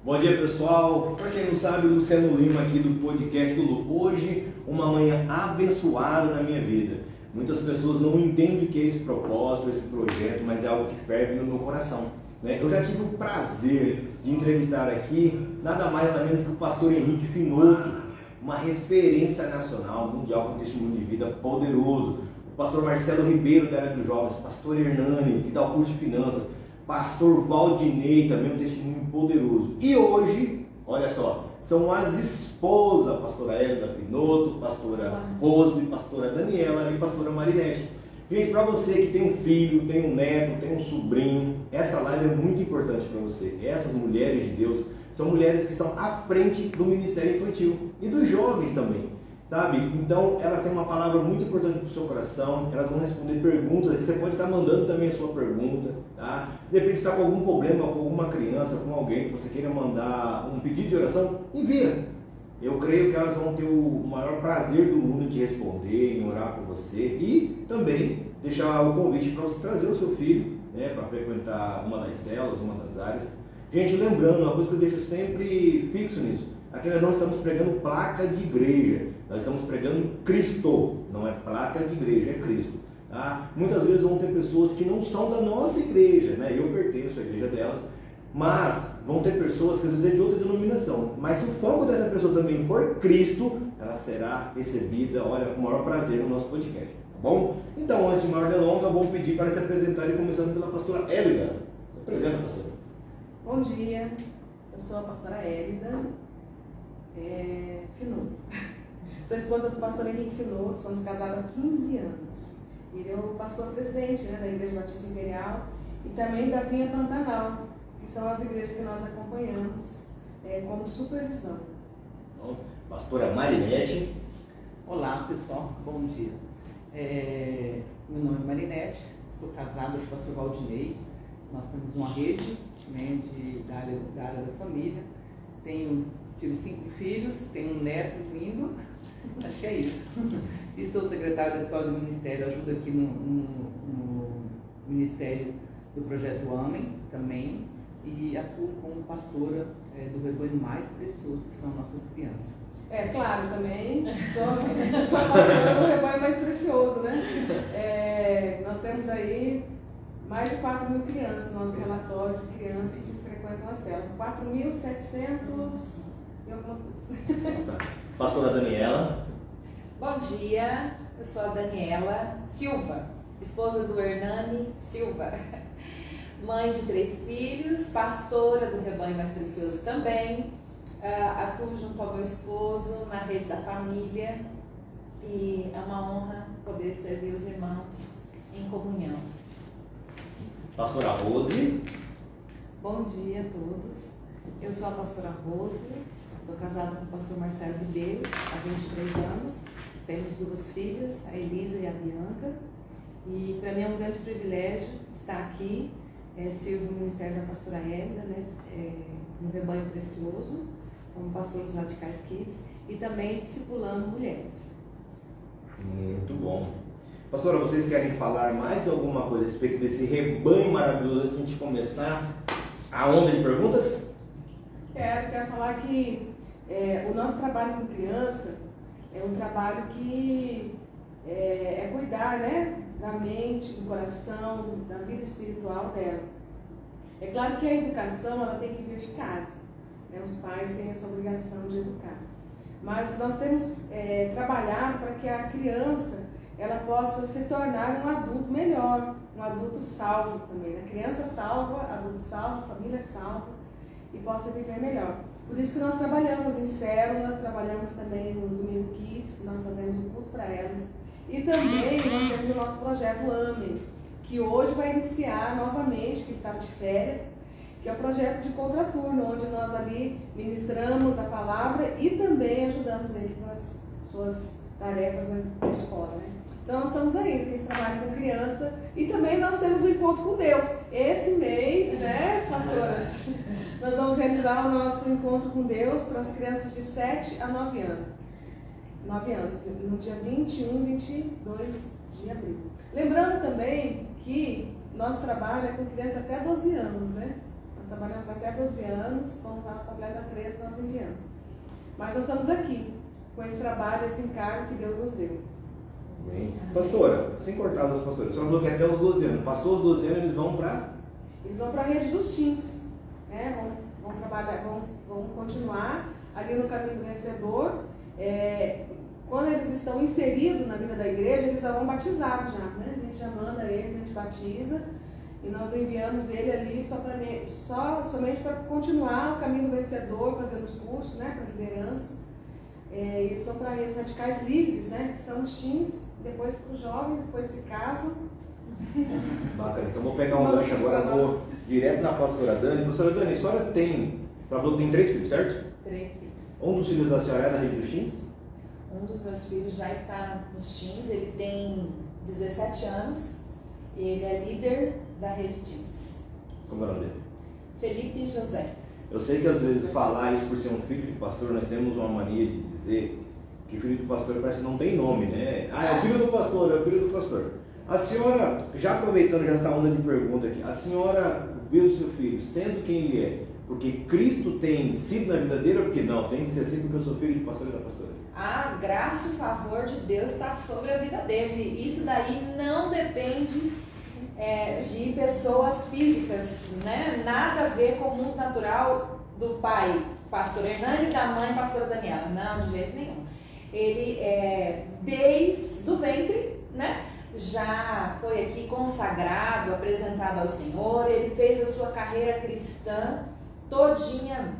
Bom dia, pessoal. Para quem não sabe, o Luciano Lima aqui do podcast do Lu. Hoje, uma manhã abençoada na minha vida. Muitas pessoas não entendem o que é esse propósito, esse projeto, mas é algo que ferve no meu coração, né? Eu já tive o prazer de entrevistar aqui nada mais nada menos que o pastor Henrique Finoto, uma referência nacional, mundial, com um testemunho de vida poderoso. O pastor Marcelo Ribeiro, da área dos jovens, pastor Hernani, que dá o curso de finanças, pastor Valdinei, também um testemunho poderoso. E hoje, olha só, são as esposas, pastora Hélida Finoto, pastora Rose, pastora Daniela e pastora Marinete. Gente, para você que tem um filho, tem um neto, tem um sobrinho, essa live é muito importante para você. Essas mulheres de Deus são mulheres que estão à frente do ministério infantil e dos jovens também, sabe? Então, elas têm uma palavra muito importante para o seu coração, elas vão responder perguntas, você pode estar mandando também a sua pergunta, tá? De repente está com algum problema com alguma criança, com alguém que você queira mandar um pedido de oração, envia. Eu creio que elas vão ter o maior prazer do mundo em te responder, em orar por você e também deixar o convite para você trazer o seu filho, né, para frequentar uma das células, uma das áreas. Gente, lembrando, uma coisa que eu deixo sempre fixo nisso, aqui nós não estamos pregando placa de igreja, nós estamos pregando Cristo, não é placa de igreja, é Cristo. Tá? Muitas vezes vão ter pessoas que não são da nossa igreja, né? Eu pertenço à igreja delas, mas vão ter pessoas que às vezes é de outra denominação. Mas se o foco dessa pessoa também for Cristo, ela será recebida, olha, com o maior prazer no nosso podcast, tá bom? Então, antes de maior delonga, vou pedir para se apresentarem, começando pela pastora Hélida. Se apresenta, pastora. Bom dia, eu sou a pastora Hélida Finoto. Sou esposa do pastor Henrique Finoto, somos casados há 15 anos. Ele é o pastor presidente, né, da Igreja Batista Imperial e também da Vinha Pantanal, que são as igrejas que nós acompanhamos como supervisão. Bom, pastora Marinete. Olá, pessoal, bom dia. Meu nome é Marinete, sou casada com o pastor Valdinei. Nós temos uma rede, né, da área da família. Tive 5 filhos, tenho um neto lindo, acho que é isso. E sou secretária da Escola do Ministério, ajudo aqui no Ministério do Projeto Amém também, e atuo como pastora do rebanho mais precioso, que são nossas crianças. Claro, também sou a pastora do rebanho mais precioso, né? Nós temos aí mais de 4.000 crianças, nosso relatório de crianças que frequentam a célula. 4.700 e alguma coisa. Pastora Daniela. Bom dia, eu sou a Daniela Silva, esposa do Hernani Silva, mãe de 3 filhos, pastora do rebanho mais precioso também, atuo junto ao meu esposo na rede da família e é uma honra poder servir os irmãos em comunhão. Pastora Rose. Bom dia a todos, eu sou a pastora Rose, sou casada com o pastor Marcelo Ribeiro há 23 anos, temos 2 filhas, a Elisa e a Bianca, e para mim é um grande privilégio estar aqui, sirvo no Ministério da Pastora Hélida, né, no Rebanho Precioso, como pastor dos Radicais Kids, e também discipulando mulheres. Muito bom. Pastora, vocês querem falar mais alguma coisa a respeito desse rebanho maravilhoso antes de a gente começar a onda de perguntas? Quero falar que o nosso trabalho com criança é um trabalho que é cuidar, né, da mente, do coração, da vida espiritual dela. É claro que a educação ela tem que vir de casa, né? Os pais têm essa obrigação de educar. Mas nós temos trabalhado para que a criança ela possa se tornar um adulto melhor, um adulto salvo também. A criança salva, adulto salvo, família salva e possa viver melhor. Por isso que nós trabalhamos em célula, trabalhamos também nos Domingo Kids, nós fazemos um culto para elas. E também nós temos o nosso projeto AME, que hoje vai iniciar novamente, que estava de férias, que é o projeto de contraturno, onde nós ali ministramos a palavra e também ajudamos eles nas suas tarefas na escola, né? Então nós estamos aí, que trabalho com criança, e também nós temos o encontro com Deus. Esse mês, né, pastoras? Nós vamos realizar o nosso encontro com Deus para as crianças de 7 a 9 anos. 9 anos, no dia 21 e 22 de abril. Lembrando também que nosso trabalho é com criança até 12 anos, né? Nós trabalhamos aqui há 12 anos, quando vai completar 13 nós enviamos. Mas nós estamos aqui, com esse trabalho, esse encargo que Deus nos deu. Bem. Pastora, sem cortar os pastores, a senhora falou que até os 12 anos. Passou os 12 anos, eles vão para? Eles vão para a rede dos teens, né? Vão trabalhar, vão continuar ali no caminho do vencedor. Quando eles estão inseridos na vida da igreja, eles já vão batizar já, né? A gente já manda eles, a gente batiza e nós enviamos ele ali somente para continuar o caminho do vencedor, fazendo os cursos, né? Para liderança. Eles são para redes radicais livres, né? Que são os teens, depois para os jovens, depois se casam. Bacana, então vou pegar um gancho agora, vou direto na pastora Dani. Pastora Dani, a senhora tem 3 filhos, certo? 3 filhos. Um dos filhos da senhora é da rede dos teens? Um dos meus filhos já está nos teens, ele tem 17 anos, ele é líder da rede teens. Como é o nome dele? Felipe José. Eu sei que às vezes falar isso por ser um filho de pastor, nós temos uma mania de dizer que filho de pastor parece que não tem nome, né? É o filho do pastor, é o filho do pastor. A senhora, já aproveitando já essa onda de pergunta aqui, a senhora vê o seu filho sendo quem ele é, porque Cristo tem sido na vida dele ou porque não? Tem que ser assim porque eu sou filho de pastor e da pastora. A graça e o favor de Deus está sobre a vida dele. Isso daí não depende de pessoas físicas, né? Nada a ver com o mundo natural do pai, pastor Hernani, e da mãe, pastora Daniela. Não, de jeito nenhum. Ele, desde o ventre, né? Já foi aqui consagrado, apresentado ao Senhor. Ele fez a sua carreira cristã todinha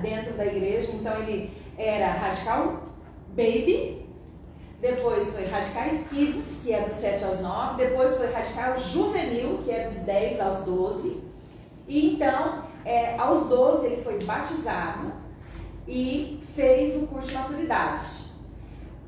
dentro da igreja. Então ele era Radical Baby, depois foi Radicais Kids, que é dos 7 aos 9, depois foi Radical Juvenil, que é dos 10 aos 12, e então, aos 12 ele foi batizado e fez o curso de maturidade.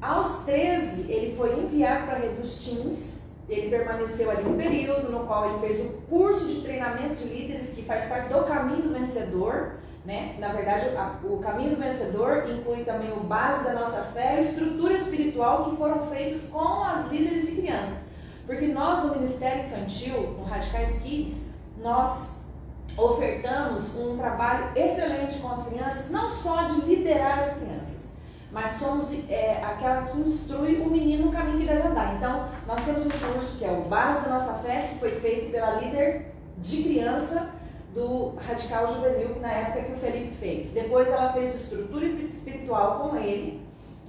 Aos 13 ele foi enviado para a rede dos teens, ele permaneceu ali um período no qual ele fez o curso de treinamento de líderes, que faz parte do caminho do vencedor, né? Na verdade, o caminho do vencedor inclui também o base da nossa fé, a estrutura espiritual que foram feitos com as líderes de criança. Porque nós no Ministério Infantil, no Radicais Kids, nós ofertamos um trabalho excelente com as crianças, não só de liderar as crianças, mas somos aquela que instrui o menino no caminho que deve andar. Então, nós temos um curso que é o Base da Nossa Fé, que foi feito pela líder de criança do Radical Juvenil, que na época que o Felipe fez. Depois ela fez estrutura espiritual com ele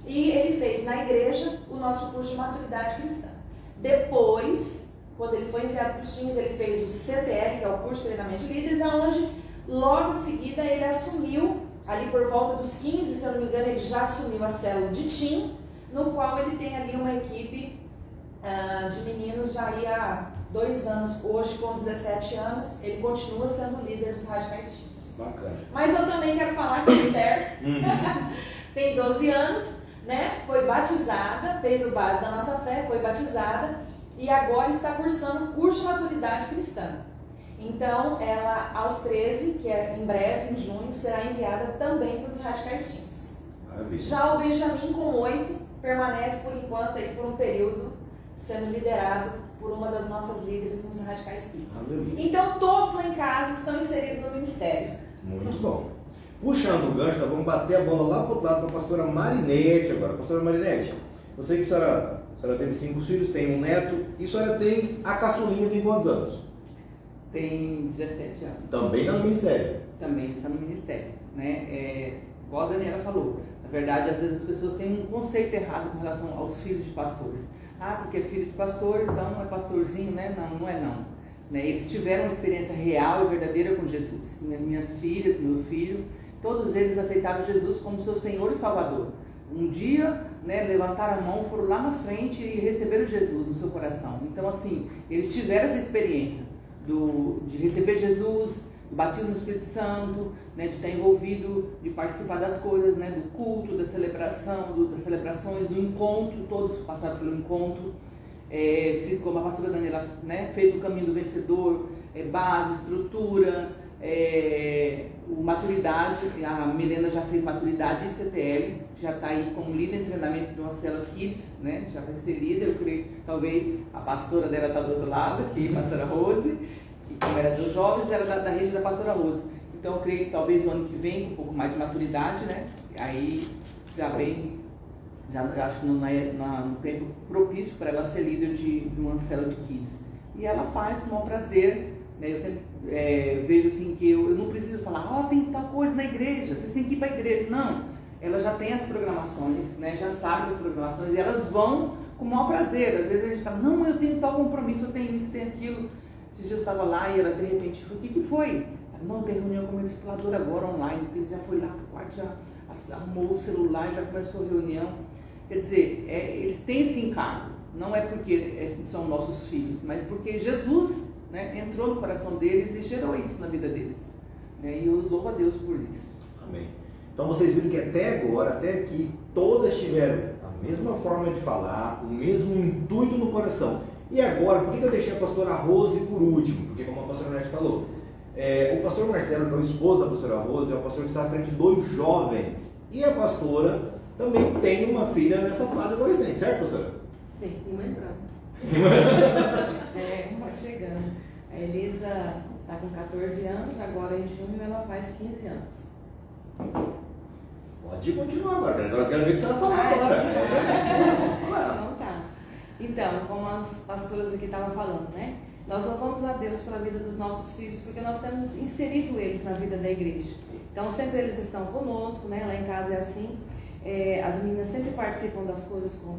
e ele fez na igreja o nosso curso de maturidade cristã. Depois, quando ele foi enviado para os teens, ele fez o CTL, que é o curso de treinamento de líderes, onde logo em seguida ele assumiu, ali por volta dos 15, se eu não me engano, ele já assumiu a célula de teen, no qual ele tem ali uma equipe de meninos já aí há 2 anos, hoje com 17 anos, ele continua sendo o líder dos Radicais Teens. Bacana. Mas eu também quero falar que a Esther tem 12 anos, né? Foi batizada, fez o Base da Nossa Fé, foi batizada e agora está cursando o curso de maturidade cristã. Então, ela aos 13, que é em breve, em junho, será enviada também para os Radicais Teens. Maravilha. Já o Benjamin, com 8, permanece por enquanto aí por um período sendo liderado por uma das nossas líderes nos Radicais Kids. Aleluia. Então todos lá em casa estão inseridos no ministério. Muito bom. Puxando o gancho, nós vamos bater a bola lá para o outro lado para a pastora Marinete agora. Pastora Marinete, eu sei que a senhora teve 5 filhos, tem um neto, e a senhora tem a caçulinha, tem quantos anos? Tem 17 anos. Também está no ministério. Também está no ministério, né? Igual a Daniela falou, na verdade, às vezes as pessoas têm um conceito errado com relação aos filhos de pastores. Ah, porque é filho de pastor, então não é pastorzinho, né? Não, não é não. Né? Eles tiveram uma experiência real e verdadeira com Jesus. Minhas filhas, meu filho, todos eles aceitaram Jesus como seu Senhor e Salvador. Um dia, né, levantaram a mão, foram lá na frente e receberam Jesus no seu coração. Então, assim, eles tiveram essa experiência de receber Jesus, do batismo no Espírito Santo, né, de estar envolvido, de participar das coisas, né, do culto, da celebração, das celebrações, do encontro, todos passaram pelo encontro. Como a pastora Daniela, né, fez o caminho do vencedor, base, estrutura, maturidade. A Milena já fez maturidade e CTL, já está aí como líder em treinamento de uma célula Kids, né, já vai ser líder. Eu creio, talvez a pastora dela está do outro lado aqui, a pastora Rose, que como era dos jovens, era da rede da pastora Rose. Então eu creio que talvez o ano que vem, com um pouco mais de maturidade, né? Aí já eu acho que não é no tempo propício para ela ser líder de uma célula de kids. E ela faz com o maior prazer, né? Eu sempre vejo assim que eu não preciso falar, tem tal coisa na igreja, vocês têm que ir para a igreja. Não, ela já tem as programações, né? Já sabe das programações e elas vão com o maior prazer. Às vezes a gente fala, não, eu tenho tal compromisso, eu tenho isso, tenho aquilo. Esses dias eu estava lá e ela de repente falou, o que foi? Ela, não, tem reunião com uma discipuladora agora online. Ele já foi lá para o quarto, já arrumou o celular, já começou a reunião. Quer dizer, eles têm esse encargo, não é porque são nossos filhos, mas porque Jesus, né, entrou no coração deles e gerou isso na vida deles. Né, e eu louvo a Deus por isso. Amém. Então vocês viram que até agora, até aqui, todas tiveram a mesma forma de falar, o mesmo intuito no coração. E agora, por que eu deixei a pastora Rose por último? Porque como a pastora Nete falou, o pastor Marcelo, que é o esposo da pastora Rose, é o pastor que está à frente dos jovens. E a pastora também tem uma filha nessa fase adolescente, certo, pastora? Sim, tem uma entrando. Uma chegando. A Elisa está com 14 anos, agora em junho ela faz 15 anos. Pode continuar agora, eu quero ver o que você vai falar agora. Então tá. Então, como as pastoras aqui estavam falando, né? Nós louvamos a Deus pela vida dos nossos filhos, porque nós temos inserido eles na vida da igreja. Então sempre eles estão conosco, né? Lá em casa é assim. As meninas sempre participam das coisas com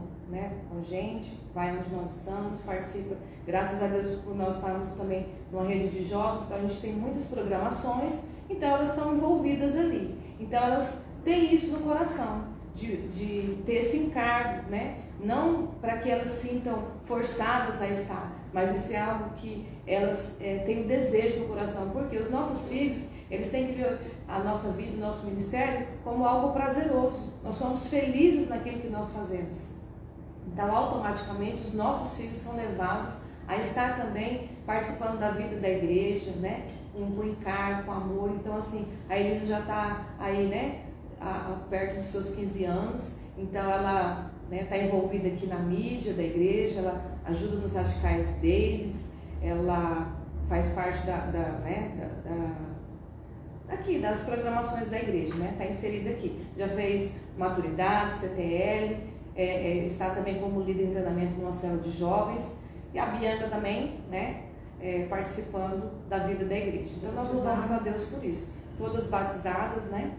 a gente, vai onde nós estamos, participa. Graças a Deus por nós estarmos também numa rede de jovens, então a gente tem muitas programações, então elas estão envolvidas ali. Então elas têm isso no coração, de ter esse encargo, né? Não para que elas sintam forçadas a estar, mas isso é algo que elas têm o desejo no coração, porque os nossos filhos, eles têm que ver a nossa vida, o nosso ministério como algo prazeroso. Nós somos felizes naquilo que nós fazemos. Então, automaticamente, os nossos filhos são levados a estar também participando da vida da igreja, né? Com encargo, com amor. Então, assim, a Elisa já está aí, né? Perto dos seus 15 anos. Então, ela está envolvida aqui na mídia da igreja, ela ajuda nos radicais deles, ela faz parte aqui das programações da igreja, né? Está inserida aqui. Já fez maturidade, CTL, está também como líder em treinamento numa célula de jovens, e a Bianca também, né? Participando da vida da igreja. Então nós louvamos a Deus por isso. Todas batizadas, né?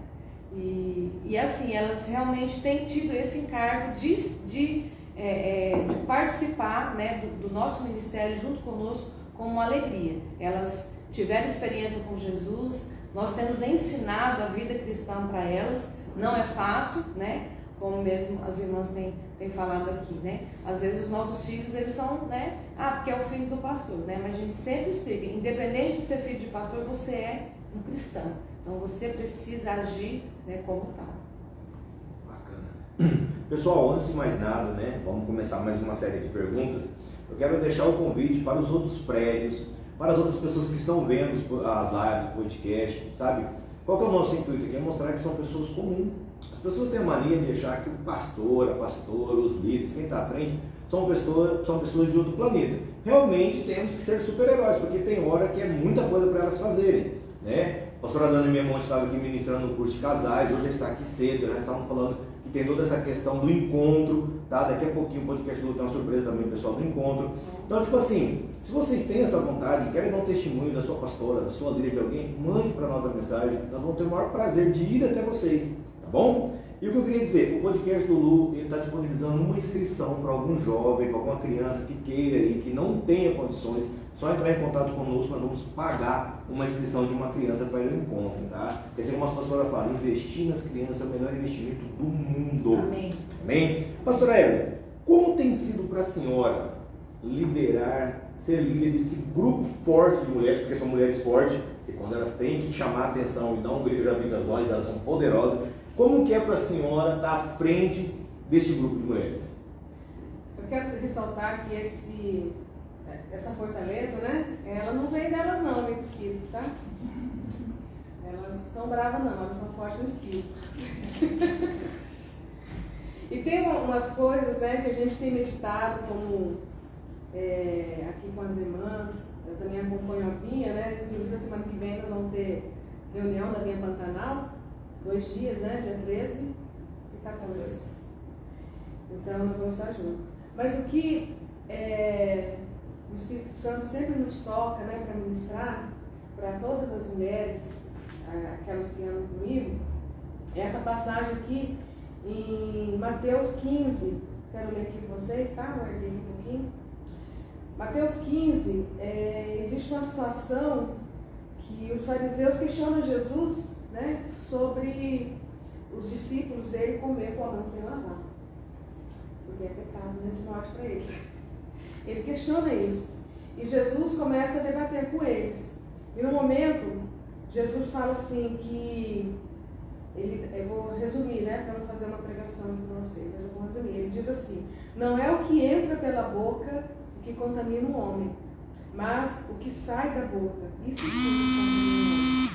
E assim, elas realmente têm tido esse encargo de participar, né, do nosso ministério junto conosco com uma alegria. Elas tiveram experiência com Jesus, nós temos ensinado a vida cristã para elas. Não é fácil, né? Como mesmo as irmãs têm falado aqui, né? Às vezes os nossos filhos, eles são, né? Porque é o filho do pastor, né? Mas a gente sempre explica, independente de ser filho de pastor, você é um cristão. Então você precisa agir, né, como tal. Bacana. Pessoal, antes de mais nada, né? Vamos começar mais uma série de perguntas. Eu quero deixar o convite para os outros prédios, para as outras pessoas que estão vendo as lives, o podcast, sabe? Qual que é o nosso intuito aqui? É mostrar que são pessoas comuns. As pessoas têm a mania de achar que o pastor, a pastora, os líderes, quem está à frente, são pessoas de outro planeta. Realmente temos que ser super-heróis, porque tem hora que é muita coisa para elas fazerem, né? A pastora Dana Miamonte estava aqui ministrando no curso de casais, hoje está aqui cedo, nós estávamos falando que tem toda essa questão do encontro, tá? Daqui a pouquinho o podcast tem uma surpresa também, pessoal, do encontro. Então, tipo assim, se vocês têm essa vontade, querem dar um testemunho da sua pastora, da sua líder, de alguém, mande para nós a mensagem, nós vamos ter o maior prazer de ir até vocês, tá bom? E o que eu queria dizer, o podcast do Lu, ele está disponibilizando uma inscrição para algum jovem, para alguma criança que queira ir, que não tenha condições, só entrar em contato conosco, nós vamos pagar uma inscrição de uma criança para ir ao encontro, tá? Porque assim como a pastora fala, investir nas crianças é o melhor investimento do mundo. Amém. Amém? Pastora Eva, como tem sido para a senhora ser líder desse grupo forte de mulheres, porque são mulheres fortes, que quando elas têm que chamar a atenção e não gritar as vozes, elas são poderosas. Como que é para a senhora estar à frente deste grupo de mulheres? Eu quero ressaltar que essa fortaleza, né? Ela não vem delas não, vem do espírito, tá? Elas são bravas não, elas são fortes no espírito. E tem umas coisas, né, que a gente tem meditado como aqui com as irmãs. Eu também acompanho a Vinha, né? Inclusive, a semana que vem nós vamos ter reunião da Vinha Pantanal, 2 dias, né? Dia 13 e 14. Então, nós vamos estar juntos. Mas o que o Espírito Santo sempre nos toca, né, para ministrar para todas as mulheres, aquelas que andam comigo, é essa passagem aqui em Mateus 15. Quero ler aqui com vocês, tá? Vou ler aqui um pouquinho. Mateus 15, existe uma situação que os fariseus questionam Jesus, né, sobre os discípulos dele comer com a mão sem lavar. Porque é pecado, né, de morte para eles. Ele questiona isso. E Jesus começa a debater com eles. E no momento, Jesus fala assim que... eu vou resumir, né, para não fazer uma pregação aqui para vocês, mas eu vou resumir. Ele diz assim: não é o que entra pela boca que contamina o homem, mas o que sai da boca. Isso sim contamina o homem.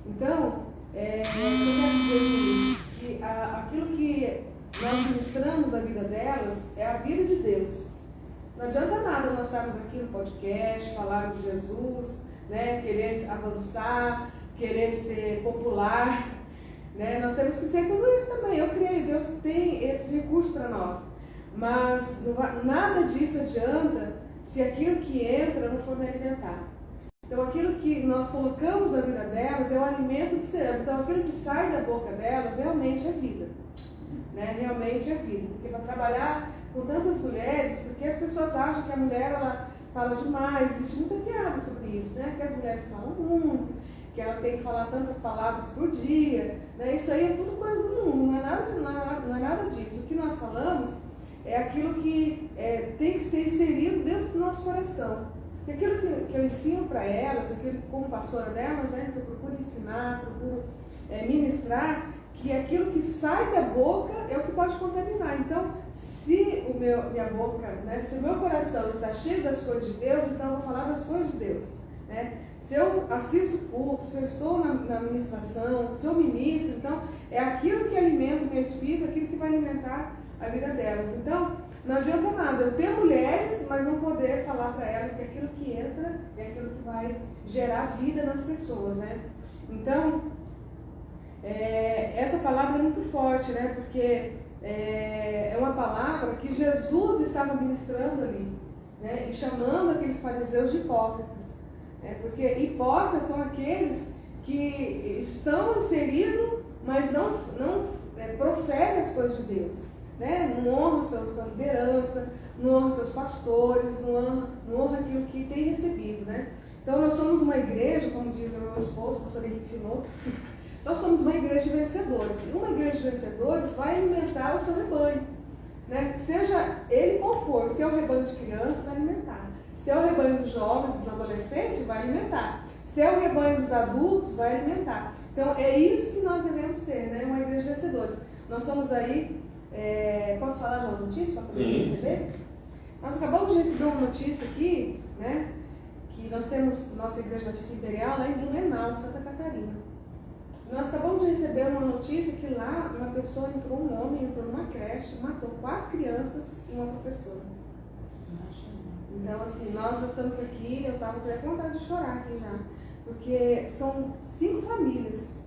Então, o que eu quero dizer com isso? Que aquilo que nós ministramos na vida delas é a vida de Deus. Não adianta nada nós estarmos aqui no podcast, falar de Jesus, né, querer avançar, querer ser popular, né? Nós temos que ser tudo isso também. Eu creio, Deus tem esse recurso para nós. Mas nada disso adianta se aquilo que entra não for me alimentar. Então, aquilo que nós colocamos na vida delas é o alimento do cérebro. Então, aquilo que sai da boca delas realmente é vida. Né? Realmente é vida. Porque para trabalhar com tantas mulheres, porque as pessoas acham que a mulher ela fala demais, existe muita piada sobre isso, né? Que as mulheres falam muito, que ela tem que falar tantas palavras por dia, né? Isso aí é tudo coisa do mundo, não é nada disso. O que nós falamos é aquilo que tem que ser inserido dentro do nosso coração. E aquilo que eu ensino para elas, aquilo como pastora delas, né, que eu procuro ensinar, procuro ministrar, que aquilo que sai da boca é o que pode contaminar. Então, se minha boca, né, se o meu coração está cheio das coisas de Deus, então eu vou falar das coisas de Deus. Né? Se eu assisto culto, se eu estou na ministração, se eu ministro, então é aquilo que alimenta o meu espírito, aquilo que vai alimentar a vida delas. Então, não adianta nada eu ter mulheres, mas não poder falar para elas que aquilo que entra é aquilo que vai gerar vida nas pessoas, né? Então, essa palavra é muito forte, né? Porque é uma palavra que Jesus estava ministrando ali, né? E chamando aqueles fariseus de hipócritas. Porque hipócritas são aqueles que estão inseridos, mas não proferem as coisas de Deus. Né? Não honram sua liderança, não honram seus pastores, não honram aquilo que tem recebido. Né? Então nós somos uma igreja, como diz o meu esposo, o pastor Henrique Finotto, nós somos uma igreja de vencedores. E uma igreja de vencedores vai alimentar o seu rebanho. Né? Seja ele qual for, se é o rebanho de crianças, vai alimentar. Se é o rebanho dos jovens, dos adolescentes, vai alimentar. Se é o rebanho dos adultos, vai alimentar. Então é isso que nós devemos ter, né? Uma igreja de vencedores. Nós estamos aí... posso falar de uma notícia para poder receber? Nós acabamos de receber uma notícia aqui, né, que nós temos nossa Igreja Batista Imperial lá em Blumenau, Santa Catarina. Nós acabamos de receber uma notícia que lá um homem entrou numa creche, matou 4 crianças e uma professora. Então, assim, nós já estamos aqui, eu estava com vontade de chorar aqui já, porque são 5 famílias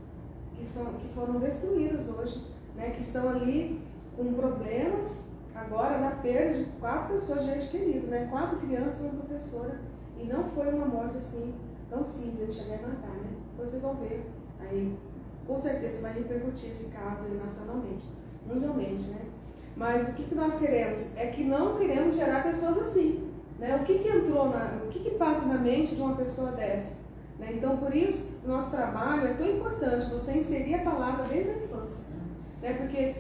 que foram destruídas hoje, né, que estão ali com problemas agora na perda de 4 pessoas, gente querida, né? 4 crianças e uma professora. E não foi uma morte assim tão simples de chegar a matar, né? Depois vocês vão ver. Aí, com certeza, vai repercutir esse caso aí nacionalmente, mundialmente, né? Mas o que nós queremos? É que não queremos gerar pessoas assim. Né? O que passa na mente de uma pessoa dessa? Né? Então, por isso, o nosso trabalho é tão importante, você inserir a palavra desde a infância. Né? Porque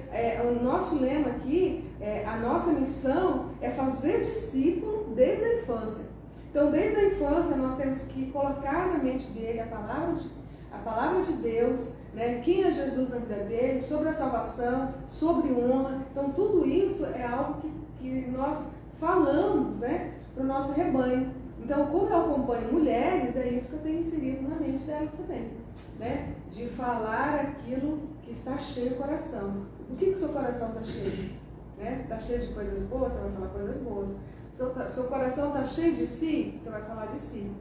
o nosso lema aqui, a nossa missão é fazer discípulo desde a infância. Então, desde a infância, nós temos que colocar na mente dele a palavra de Deus, né? Quem é Jesus na vida dele, sobre a salvação, sobre honra. Então, tudo isso é algo que nós falamos, né, para o nosso rebanho. Então, como eu acompanho mulheres, é isso que eu tenho inserido na mente delas também. Né? De falar aquilo que está cheio o coração. O que o seu coração está cheio? Está cheio de coisas boas, você vai falar coisas boas. O seu coração está cheio de si, você vai falar de si.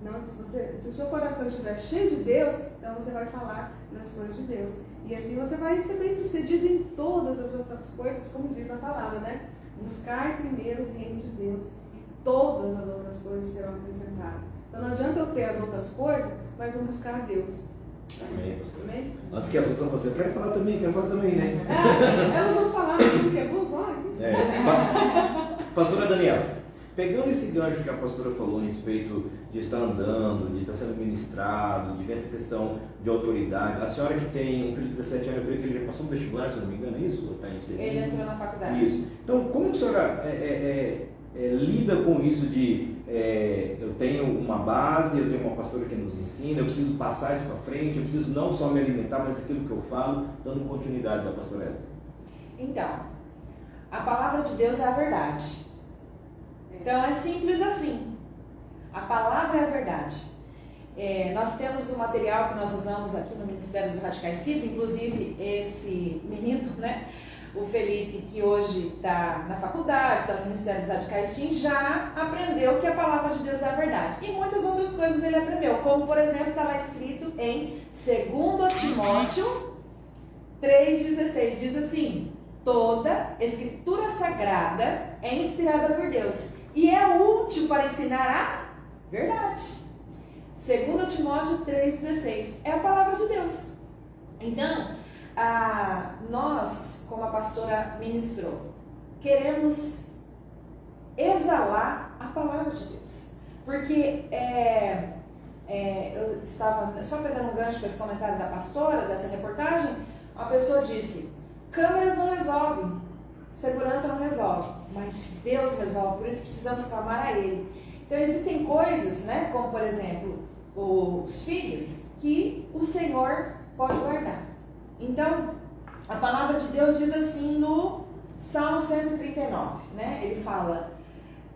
Não, se o seu coração estiver cheio de Deus, então você vai falar das coisas de Deus. E assim você vai ser bem sucedido em todas as outras coisas, como diz a palavra, né? Buscar primeiro o reino de Deus e todas as outras coisas serão acrescentadas. Então não adianta eu ter as outras coisas, mas não buscar a Deus. Amém, pastor. Amém? Antes que as outras você, eu quero falar também, né? Elas vão falar porque é bom, Pastora Daniela, pegando esse gancho que a pastora falou a respeito de estar andando, de estar sendo ministrado, de ver essa questão de autoridade, a senhora que tem um filho de 17 anos, eu creio que ele já passou no vestibular, se não me engano, é isso? Ou está em segundo? Ele entrou na faculdade. Isso. Então, como que a senhora lida com isso de eu tenho uma base, eu tenho uma pastora que nos ensina, eu preciso passar isso para frente, eu preciso não só me alimentar, mas aquilo que eu falo, dando continuidade da pastora Ela? Então, a palavra de Deus é a verdade. Então é simples assim. A palavra é a verdade. Nós temos um material que nós usamos aqui no Ministério dos Radicais Kids, inclusive esse menino, né? O Felipe, que hoje está na faculdade, está no Ministério dos Radicais Teens, já aprendeu que a palavra de Deus é a verdade. E muitas outras coisas ele aprendeu, como por exemplo está lá escrito em 2 Timóteo 3,16, diz assim: toda escritura sagrada é inspirada por Deus e é útil para ensinar a verdade. 2 Timóteo 3,16 é a palavra de Deus. Então, nós, como a pastora ministrou, queremos exalar a palavra de Deus. Porque eu estava só pegando um gancho com esse comentário da pastora, dessa reportagem, uma pessoa disse: câmeras não resolvem, segurança não resolve, mas Deus resolve, por isso precisamos clamar a Ele. Então existem coisas, né, como por exemplo, os filhos, que o Senhor pode guardar. Então, a palavra de Deus diz assim no Salmo 139, né? Ele fala: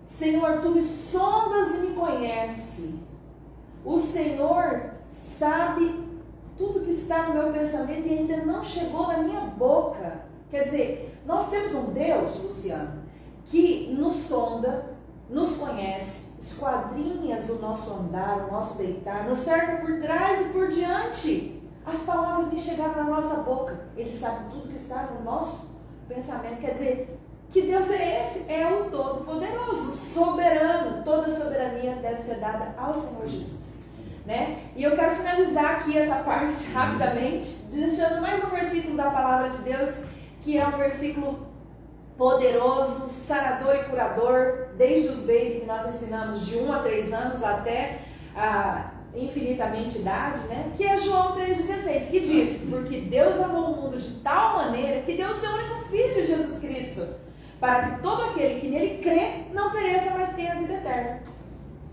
Senhor, tu me sondas e me conhece. O Senhor sabe tudo que está no meu pensamento e ainda não chegou na minha boca. Quer dizer, nós temos um Deus, Luciano, que nos sonda, nos conhece, esquadrinha o nosso andar, o nosso deitar, nos cerca por trás e por diante. As palavras nem chegaram na nossa boca. Ele sabe tudo que está no nosso pensamento. Quer dizer, que Deus é esse? É o Todo-Poderoso, soberano. Toda soberania deve ser dada ao Senhor Jesus, né? E eu quero finalizar aqui essa parte rapidamente, deixando mais um versículo da palavra de Deus, que é um versículo poderoso, sarador e curador, desde os baby que nós ensinamos de 1 a 3 anos até infinitamente idade, né? Que é João 3,16, que diz: porque Deus amou o mundo de tal maneira que deu o seu único Filho, Jesus Cristo, para que todo aquele que nele crê não pereça, mas tenha a vida eterna.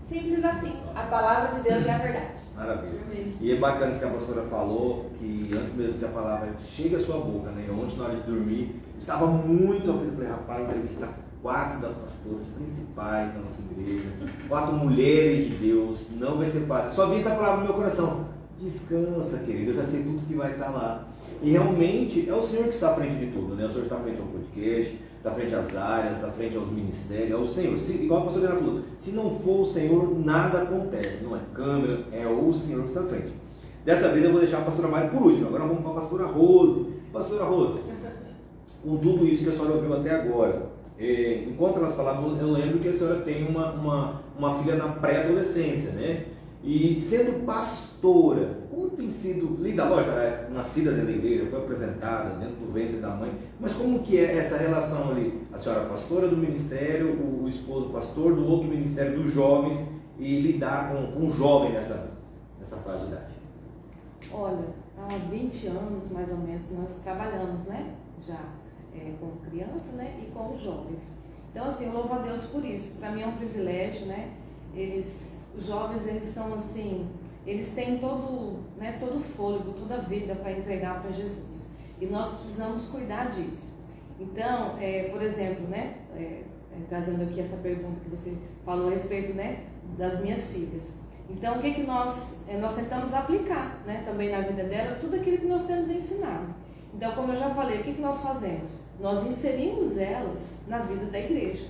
Simples assim. A palavra de Deus é a verdade. Maravilha. E é bacana isso que a pastora falou, que antes mesmo que a palavra chegue à sua boca, né? Ontem, na hora de dormir, estava muito aflito. Falei: rapaz, entrevistar 4 das pastoras principais da nossa igreja, 4 mulheres de Deus, não vai ser fácil. Só vi essa palavra no meu coração: descansa, querido, eu já sei tudo que vai estar lá. E realmente é o Senhor que está à frente de tudo, né? O Senhor está à frente ao podcast, está à frente às áreas, está à frente aos ministérios, é o Senhor. Igual a pastora falou, se não for o Senhor, nada acontece. Não é câmera, é o Senhor que está à frente. Dessa vez eu vou deixar a pastora Mari por último. Agora vamos para a pastora Rose. Pastora Rose, com tudo isso que a senhora ouviu até agora, enquanto elas falavam, eu lembro que a senhora tem uma filha na pré-adolescência, né? E sendo pastora, como tem sido lidar? Lógico, ela é nascida dentro da igreja, foi apresentada dentro do ventre da mãe, mas como que é essa relação ali? A senhora pastora do ministério, o esposo pastor do outro ministério dos jovens, e lidar com o jovem nessa fase de idade? Olha, há 20 anos mais ou menos nós trabalhamos, né? Já com criança, né? E com os jovens. Então assim, eu louvo a Deus por isso. Para mim é um privilégio, né? Os jovens, eles são assim, eles têm todo o fôlego, toda a vida para entregar para Jesus. E nós precisamos cuidar disso. Então, por exemplo, né, trazendo aqui essa pergunta que você falou a respeito, né, das minhas filhas. Então, o que nós tentamos aplicar, né, também na vida delas, tudo aquilo que nós temos ensinado. Então, como eu já falei, o que nós fazemos? Nós inserimos elas na vida da igreja.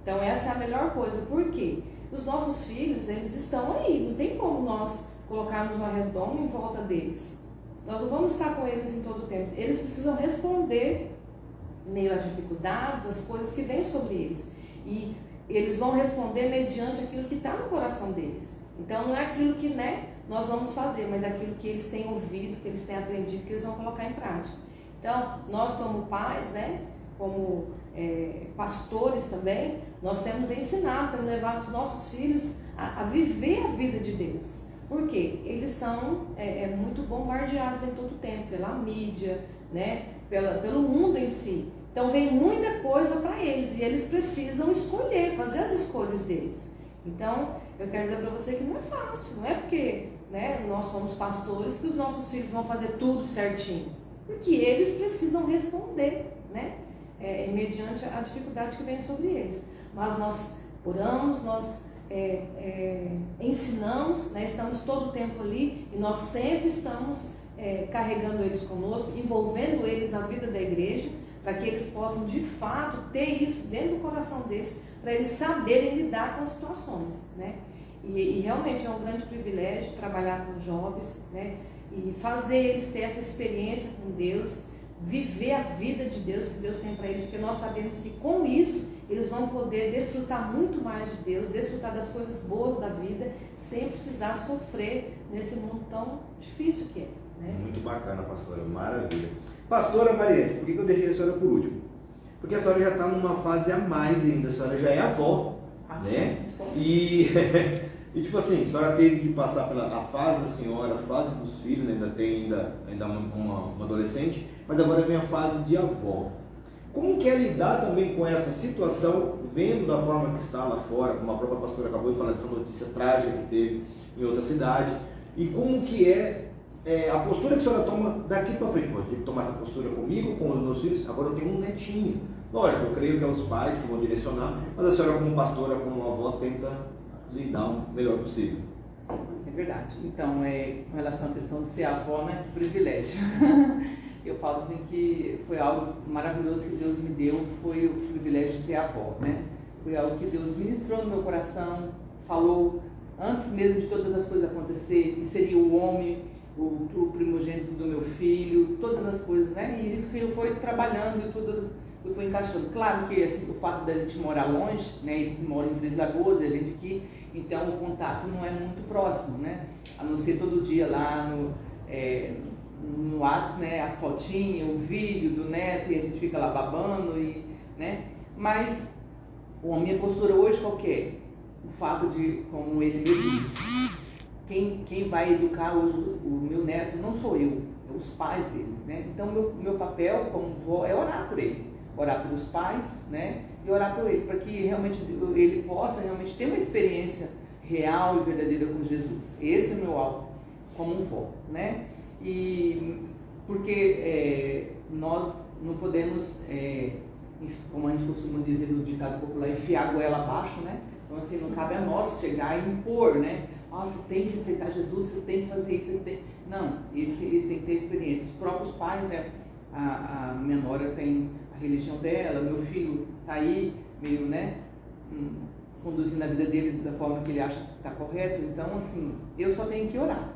Então essa é a melhor coisa. Por quê? Os nossos filhos, eles estão aí, não tem como nós colocarmos uma redoma em volta deles. Nós não vamos estar com eles em todo o tempo. Eles precisam responder meio às dificuldades, as coisas que vêm sobre eles. E eles vão responder mediante aquilo que está no coração deles. Então não é aquilo que nós vamos fazer, mas é aquilo que eles têm ouvido, que eles têm aprendido, que eles vão colocar em prática. Então, nós como pais, como pastores também, nós temos ensinado, temos levado os nossos filhos a viver a vida de Deus. Por quê? Eles são muito bombardeados em todo o tempo, pela mídia, pelo mundo em si. Então vem muita coisa para eles e eles precisam escolher, fazer as escolhas deles. Então, eu quero dizer para você que não é fácil, não é porque nós somos pastores que os nossos filhos vão fazer tudo certinho. Porque eles precisam responder, mediante a dificuldade que vem sobre eles. Mas nós oramos, nós ensinamos, estamos todo o tempo ali e nós sempre estamos carregando eles conosco, envolvendo eles na vida da igreja, para que eles possam de fato ter isso dentro do coração deles, para eles saberem lidar com as situações, E realmente é um grande privilégio trabalhar com jovens, e fazer eles ter essa experiência com Deus, viver a vida de Deus que Deus tem para eles, porque nós sabemos que com isso eles vão poder desfrutar muito mais de Deus, desfrutar das coisas boas da vida, sem precisar sofrer nesse mundo tão difícil que é. Muito bacana, pastora, maravilha. Pastora Mariette, por que eu deixei a senhora por último? Porque a senhora já está numa fase a mais ainda, a senhora já é avó, E tipo assim, a senhora teve que passar pela fase da senhora, a fase dos filhos, ainda tem uma adolescente, mas agora vem a fase de avó. Como que é lidar também com essa situação, vendo da forma que está lá fora, como a própria pastora acabou de falar dessa notícia trágica que teve em outra cidade, e como que é a postura que a senhora toma daqui para frente? Pode ter que tomar essa postura comigo, com os meus filhos, agora eu tenho um netinho. Lógico, eu creio que é os pais que vão direcionar, mas a senhora como pastora, como avó, tenta lidar o melhor possível. É verdade. Então, com relação à questão de ser avó, que privilégio. Eu falo assim que foi algo maravilhoso que Deus me deu, foi o privilégio de ser avó, Foi algo que Deus ministrou no meu coração, falou antes mesmo de todas as coisas acontecer, que seria o homem, o primogênito do meu filho, todas as coisas, E o Senhor foi trabalhando e tudo foi encaixando. Claro que assim, o fato da gente morar longe, eles moram em Três Lagoas e a gente aqui, então o contato não é muito próximo, A não ser todo dia lá no WhatsApp, a fotinha, o vídeo do neto e a gente fica lá babando, Mas a minha postura hoje qual que é? O fato de, como ele mesmo disse, quem vai educar hoje o meu neto não sou eu, é os pais dele, Então meu papel como vó é orar por ele, orar pelos pais, E orar por ele, para que realmente ele possa realmente ter uma experiência real e verdadeira com Jesus. Esse é o meu alvo como vó, E porque nós não podemos, como a gente costuma dizer no ditado popular, enfiar a goela abaixo, Então assim, não cabe a nós chegar e impor, Você tem que aceitar Jesus, você tem que fazer isso, Não, eles têm que ter experiência. Os próprios pais, a minha nora tem a religião dela, meu filho está aí, meio, conduzindo a vida dele da forma que ele acha que está correto. Então, assim, eu só tenho que orar.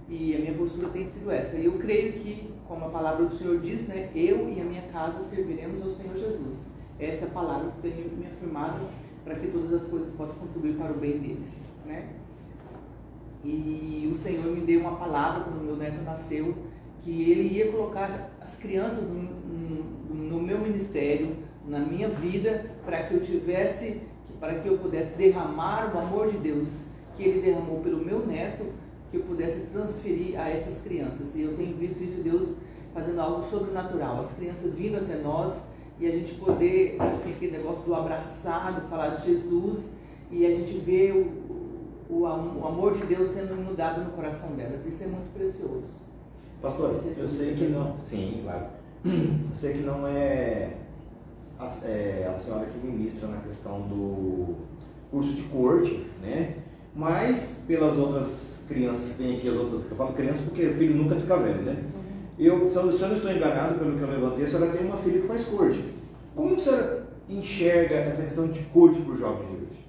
E a minha postura tem sido essa. E eu creio que, como a palavra do Senhor diz, eu e a minha casa serviremos ao Senhor Jesus. Essa é a palavra que eu tenho me afirmado para que todas as coisas possam contribuir para o bem deles, E o Senhor me deu uma palavra quando meu neto nasceu, que ele ia colocar as crianças no meu ministério, na minha vida, para que eu pudesse derramar o amor de Deus que ele derramou pelo meu neto, que eu pudesse transferir a essas crianças. E eu tenho visto isso, Deus fazendo algo sobrenatural, as crianças vindo até nós e a gente poder, assim, aquele negócio do abraçado, falar de Jesus, e a gente vê o amor de Deus sendo inundado no coração delas. Isso é muito precioso. Pastor, eu sei que não, sim, claro, eu sei que não é a senhora que ministra na questão do curso de corte, Mas pelas outras crianças que tem aqui, as outras, eu falo crianças porque o filho nunca fica velho, Se eu não estou enganado pelo que eu levantei, a senhora tem uma filha que faz corte. Como a senhora enxerga essa questão de coach para os jovens de hoje?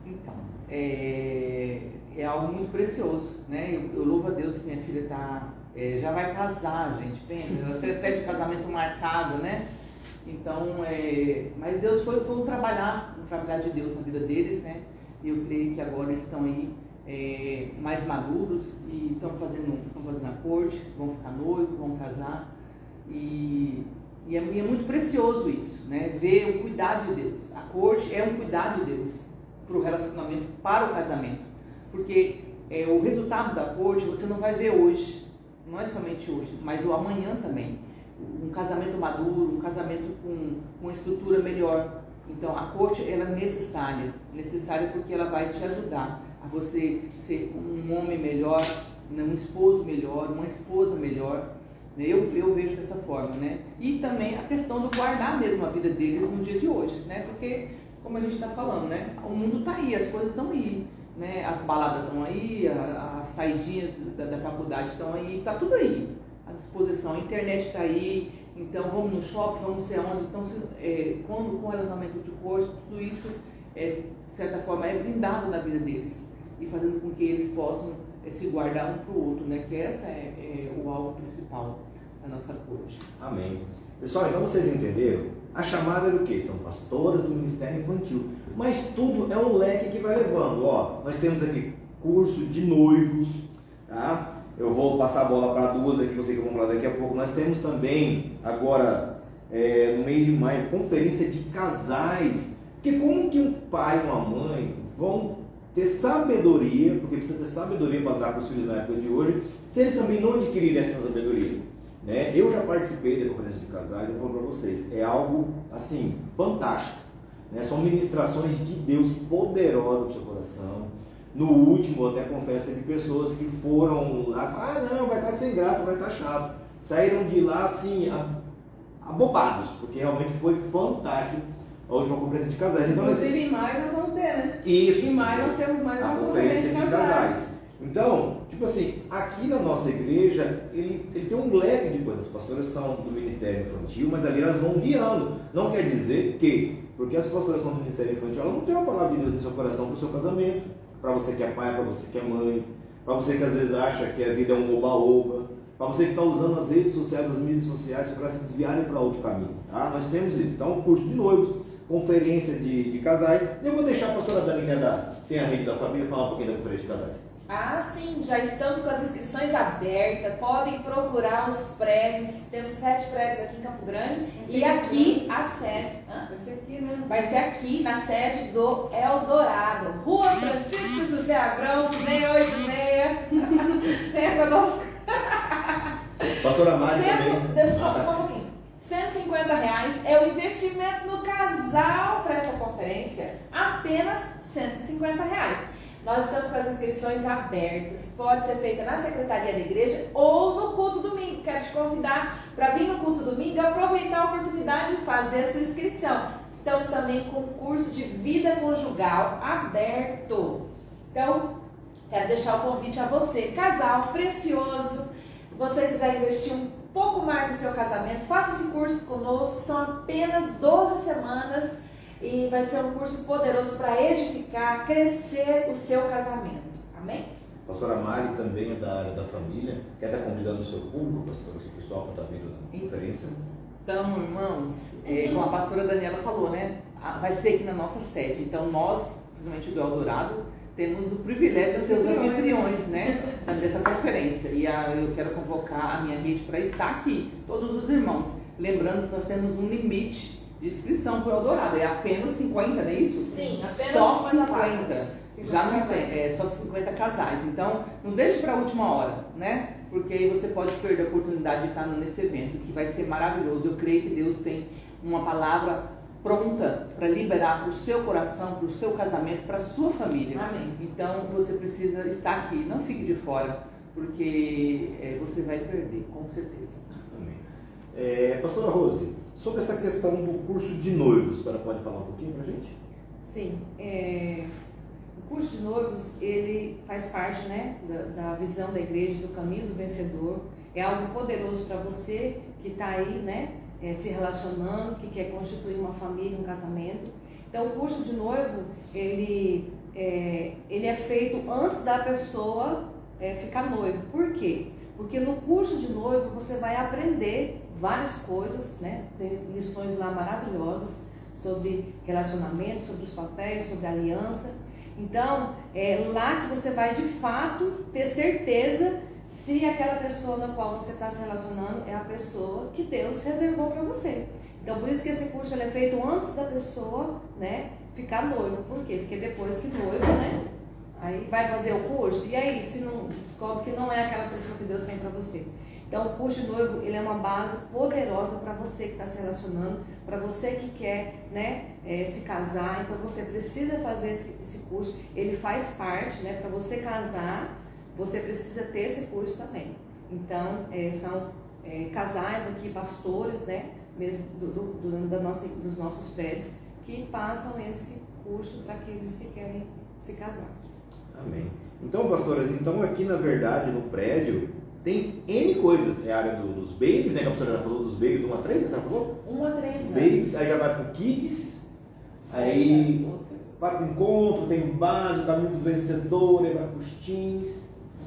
Então, é algo muito precioso, né? Eu louvo a Deus que minha filha já vai casar, gente, pensa, até de casamento marcado, né? Então, mas Deus foi um trabalhar de Deus na vida deles, né? E eu creio que agora eles estão aí mais maduros e estão fazendo a corte, vão ficar noivos, vão casar. E é muito precioso isso, né? Ver o cuidado de Deus. A corte é um cuidado de Deus para o relacionamento, para o casamento. Porque o resultado da corte você não vai ver hoje, não é somente hoje, mas o amanhã também. Um casamento maduro, um casamento com uma estrutura melhor. Então a corte ela é necessária porque ela vai te ajudar a você ser um homem melhor, né? Um esposo melhor, uma esposa melhor. Eu vejo dessa forma, né? E também a questão do guardar mesmo a vida deles no dia de hoje, né? Porque, como a gente está falando, né? O mundo está aí, as coisas estão aí, né? As baladas estão aí, as saidinhas da faculdade estão aí, está tudo aí à disposição, a internet está aí, então vamos no shopping, vamos ser onde. Então, quando com o relacionamento de corte, tudo isso, de certa forma, é blindado na vida deles e fazendo com que eles possam se guardar um para o outro, né? Que essa é o alvo principal da nossa corte. Amém. Pessoal, então vocês entenderam? A chamada é do quê? São pastoras do Ministério Infantil. Mas tudo é um leque que vai levando. Ó, nós temos aqui curso de noivos, tá? Eu vou passar a bola para duas aqui, você que vão falar daqui a pouco. Nós temos também, agora, no mês de maio, conferência de casais. Porque como que um pai e uma mãe vão ter sabedoria, porque precisa ter sabedoria para dar para os filhos na época de hoje, se eles também não adquirirem essa sabedoria, né? Eu já participei da conferência de casais, eu falo para vocês, é algo assim, fantástico, né? São ministrações de Deus poderosas para o seu coração. No último, até confesso, teve pessoas que foram lá, não, vai estar sem graça, vai estar chato, saíram de lá assim, abobados, porque realmente foi fantástico a última conferência de casais. Então, inclusive em maio nós vamos ter, né? Isso. Em maio nós temos mais uma conferência de casais. Então, tipo assim, aqui na nossa igreja, ele tem um leque de coisas. As pastoras são do Ministério Infantil, mas ali elas vão guiando. Não quer dizer que, porque as pastoras são do Ministério Infantil, ela não tem uma palavra de Deus no seu coração para o seu casamento, para você que é pai, para você que é mãe, para você que às vezes acha que a vida é um oba-oba, para você que está usando as redes sociais, as mídias sociais para se desviarem para outro caminho, tá? Nós temos isso. Então, curso de noivos, conferência de casais. Eu vou deixar a pastora Dani, que tem a rede da família, falar um pouquinho da conferência de casais. Ah, sim, já estamos com as inscrições abertas, podem procurar os prédios, temos 7 prédios aqui em Campo Grande, e aqui a sede, vai ser aqui, né? Vai ser aqui na sede do Eldorado, Rua Francisco José Abrão, 686, venha conosco. Pastora Mari também. Deixa só um pouquinho. R$150 é o investimento no casal para essa conferência, apenas R$150. Nós estamos com as inscrições abertas, pode ser feita na secretaria da igreja ou no culto domingo. Quero te convidar para vir no culto domingo e aproveitar a oportunidade de fazer a sua inscrição. Estamos também com o curso de vida conjugal aberto. Então, quero deixar o convite a você, casal precioso, você quiser investir um pouco mais no seu casamento, faça esse curso conosco, são apenas 12 semanas. E vai ser um curso poderoso para edificar, crescer o seu casamento. Amém? Pastora Mari também é da área da família. Quer estar convidando o seu público, pastor, o pessoal que está vindo na conferência? Então, irmãos, como a pastora Daniela falou, né? Vai ser aqui na nossa sede. Então, nós, principalmente do Eldorado, temos o privilégio de ser os anfitriões, né? Dessa conferência. E eu quero convocar a minha rede para estar aqui, todos os irmãos. Lembrando que nós temos um limite de inscrição para o Eldorado, é apenas 50, não é isso? Sim, apenas só 50. Já não tem, só 50 casais. Então, não deixe para a última hora, né? Porque aí você pode perder a oportunidade de estar nesse evento, que vai ser maravilhoso. Eu creio que Deus tem uma palavra pronta para liberar para o seu coração, para o seu casamento, para a sua família. Amém. Então, você precisa estar aqui, não fique de fora, porque você vai perder, com certeza. Amém. Pastora Rose, sobre essa questão do curso de noivos, a senhora pode falar um pouquinho para a gente? Sim, o curso de noivos, ele faz parte, né, da visão da igreja, do caminho do vencedor. É algo poderoso para você que está aí, né, se relacionando, que quer constituir uma família, um casamento. Então, o curso de noivo, ele é feito antes da pessoa ficar noivo. Por quê? Porque no curso de noivo você vai aprender várias coisas, né? Tem lições lá maravilhosas sobre relacionamento, sobre os papéis, sobre aliança. Então, é lá que você vai de fato ter certeza se aquela pessoa na qual você está se relacionando é a pessoa que Deus reservou para você. Então, por isso que esse curso ele é feito antes da pessoa, né, ficar noivo. Por quê? Porque depois que noivo, né, aí vai fazer o curso, e aí se não descobre que não é aquela pessoa que Deus tem para você. Então, o curso de noivo ele é uma base poderosa para você que está se relacionando, para você que quer, né, se casar. Então, você precisa fazer esse curso. Ele faz parte, né, para você casar, você precisa ter esse curso também. Então, são casais aqui, pastores, né, mesmo dos nossos prédios, que passam esse curso para aqueles que querem se casar. Amém. Então, pastoras, aqui na verdade no prédio tem N coisas. É a área dos babies, né? Que a pastora falou dos babies do 1 a 3, né? Você falou? 1 a 3 anos. Babies, aí já vai pro kids, aí vai pro encontro, tem base, tá muito vencedor, aí vai pros teens.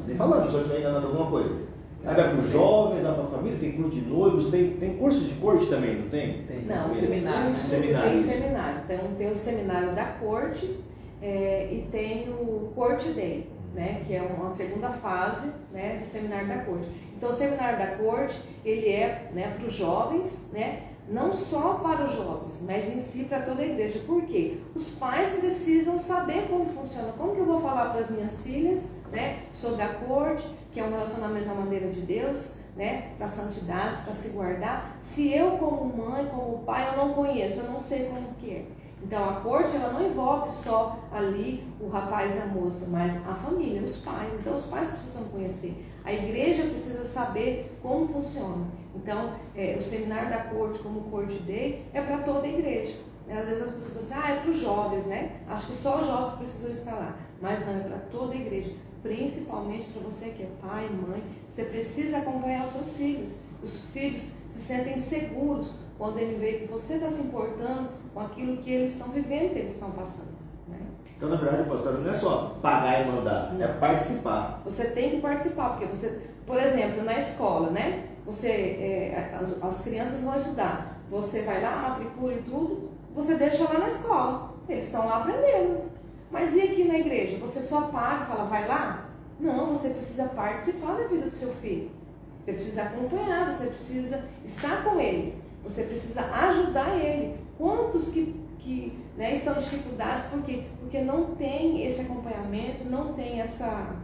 Nem falando, só que ainda enganando alguma coisa. Aí vai pro jovem, dá pra família, tem curso de noivos, tem curso de corte também, não tem? Não, seminário. Tem seminário. Então, tem o seminário da corte e tem o Court Day, né, que é uma segunda fase, né, do seminário da corte. Então, o seminário da corte, ele é, né, para os jovens, né, não só para os jovens, mas em si para toda a igreja. Por quê? Os pais precisam saber como funciona, como que eu vou falar para as minhas filhas, né, sobre a corte, que é um relacionamento na maneira de Deus, né, para a santidade, para se guardar, se eu como mãe, como pai, eu não conheço, eu não sei como que é. Então, a corte, ela não envolve só ali o rapaz e a moça, mas a família, os pais. Então, os pais precisam conhecer. A igreja precisa saber como funciona. Então, o seminário da corte, como o Court Day, é para toda a igreja. Às vezes as pessoas falam assim, é para os jovens, né? Acho que só os jovens precisam estar lá. Mas não, é para toda a igreja. Principalmente para você que é pai, mãe. Você precisa acompanhar os seus filhos. Os filhos se sentem seguros quando ele vê que você está se importando com aquilo que eles estão vivendo, que eles estão passando, né? Então, na verdade, pastor, não é só pagar e mandar, é participar. Você tem que participar, porque você, por exemplo, na escola, né? As crianças vão estudar, você vai lá, matricula e tudo, você deixa lá na escola, eles estão lá aprendendo. Mas e aqui na igreja? Você só paga e fala, vai lá? Não, você precisa participar da vida do seu filho. Você precisa acompanhar, você precisa estar com ele. Você precisa ajudar ele. Quantos que né, estão em dificuldades porque não tem esse acompanhamento, não tem essa